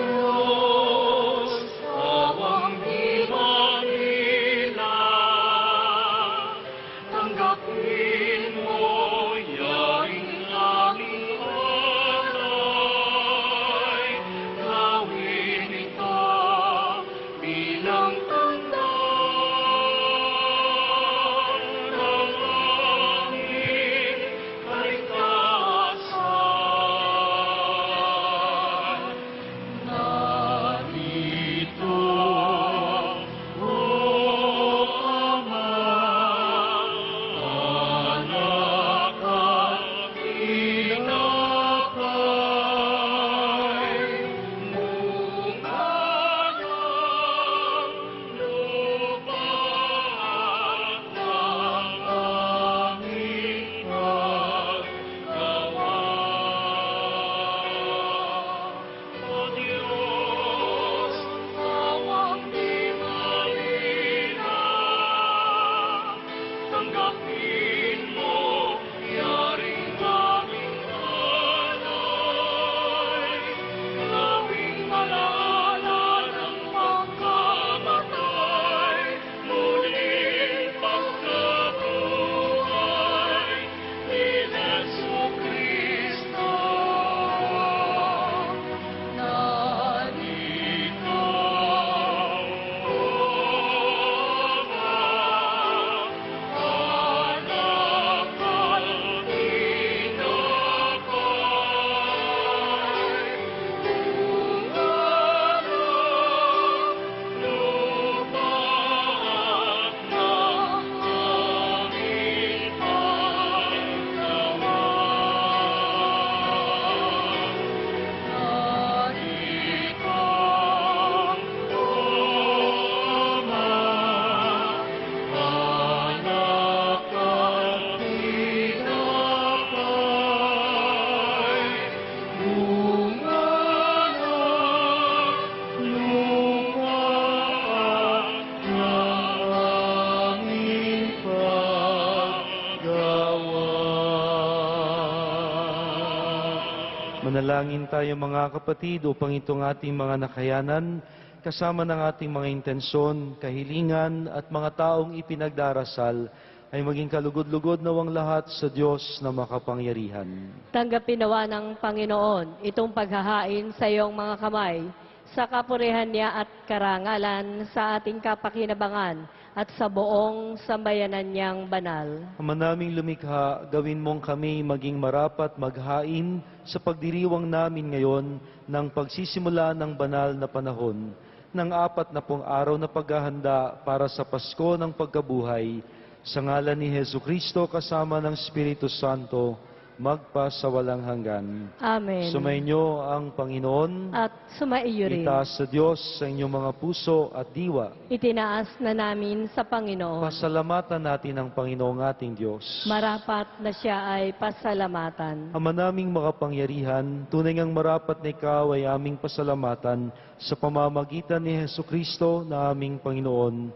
Manalangin tayo mga kapatid upang itong ating mga nakayanan, kasama ng ating mga intensyon, kahilingan at mga taong ipinagdarasal ay maging kalugod-lugod nawang lahat sa Diyos na makapangyarihan. Tanggapin nawa ng Panginoon itong paghahain sa iyong mga kamay, sa kapurihan niya at karangalan sa ating kapakinabangan at sa buong sambayanan niyang banal. Ama naming lumikha, gawin mong kami maging marapat maghain sa pagdiriwang namin ngayon ng pagsisimula ng banal na panahon ng 40 araw na paghahanda para sa Pasko ng Pagkabuhay, sa ngalan ni Hesukristo kasama ng Espiritu Santo, magpa sa walang hanggan. Amen. Sumainyo ang Panginoon. At sumaiyo rin. Itaas sa Diyos sa inyong mga puso at diwa. Itinaas na namin sa Panginoon. Pasalamatan natin ang Panginoong ating Diyos. Marapat na siya ay pasalamatan. Ama naming makapangyarihan, tunay ngang marapat na ikaw ay aming pasalamatan sa pamamagitan ni Hesukristo na aming Panginoon.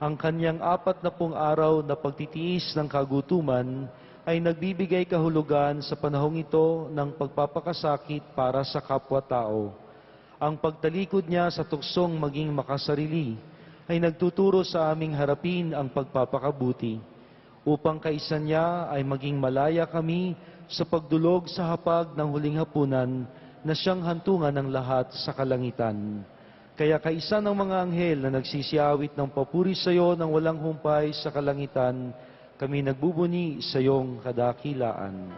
Ang kanyang 40 araw na pagtitiis ng kagutuman ay nagbibigay kahulugan sa panahong ito ng pagpapakasakit para sa kapwa-tao. Ang pagtalikod niya sa tuksong maging makasarili ay nagtuturo sa aming harapin ang pagpapakabuti, upang kaisa niya ay maging malaya kami sa pagdulog sa hapag ng huling hapunan na siyang hantungan ng lahat sa kalangitan. Kaya kaisa ng mga anghel na nagsisiawit ng papuri sa iyo ng walang humpay sa kalangitan, kami nagbubuni sa iyong kadakilaan.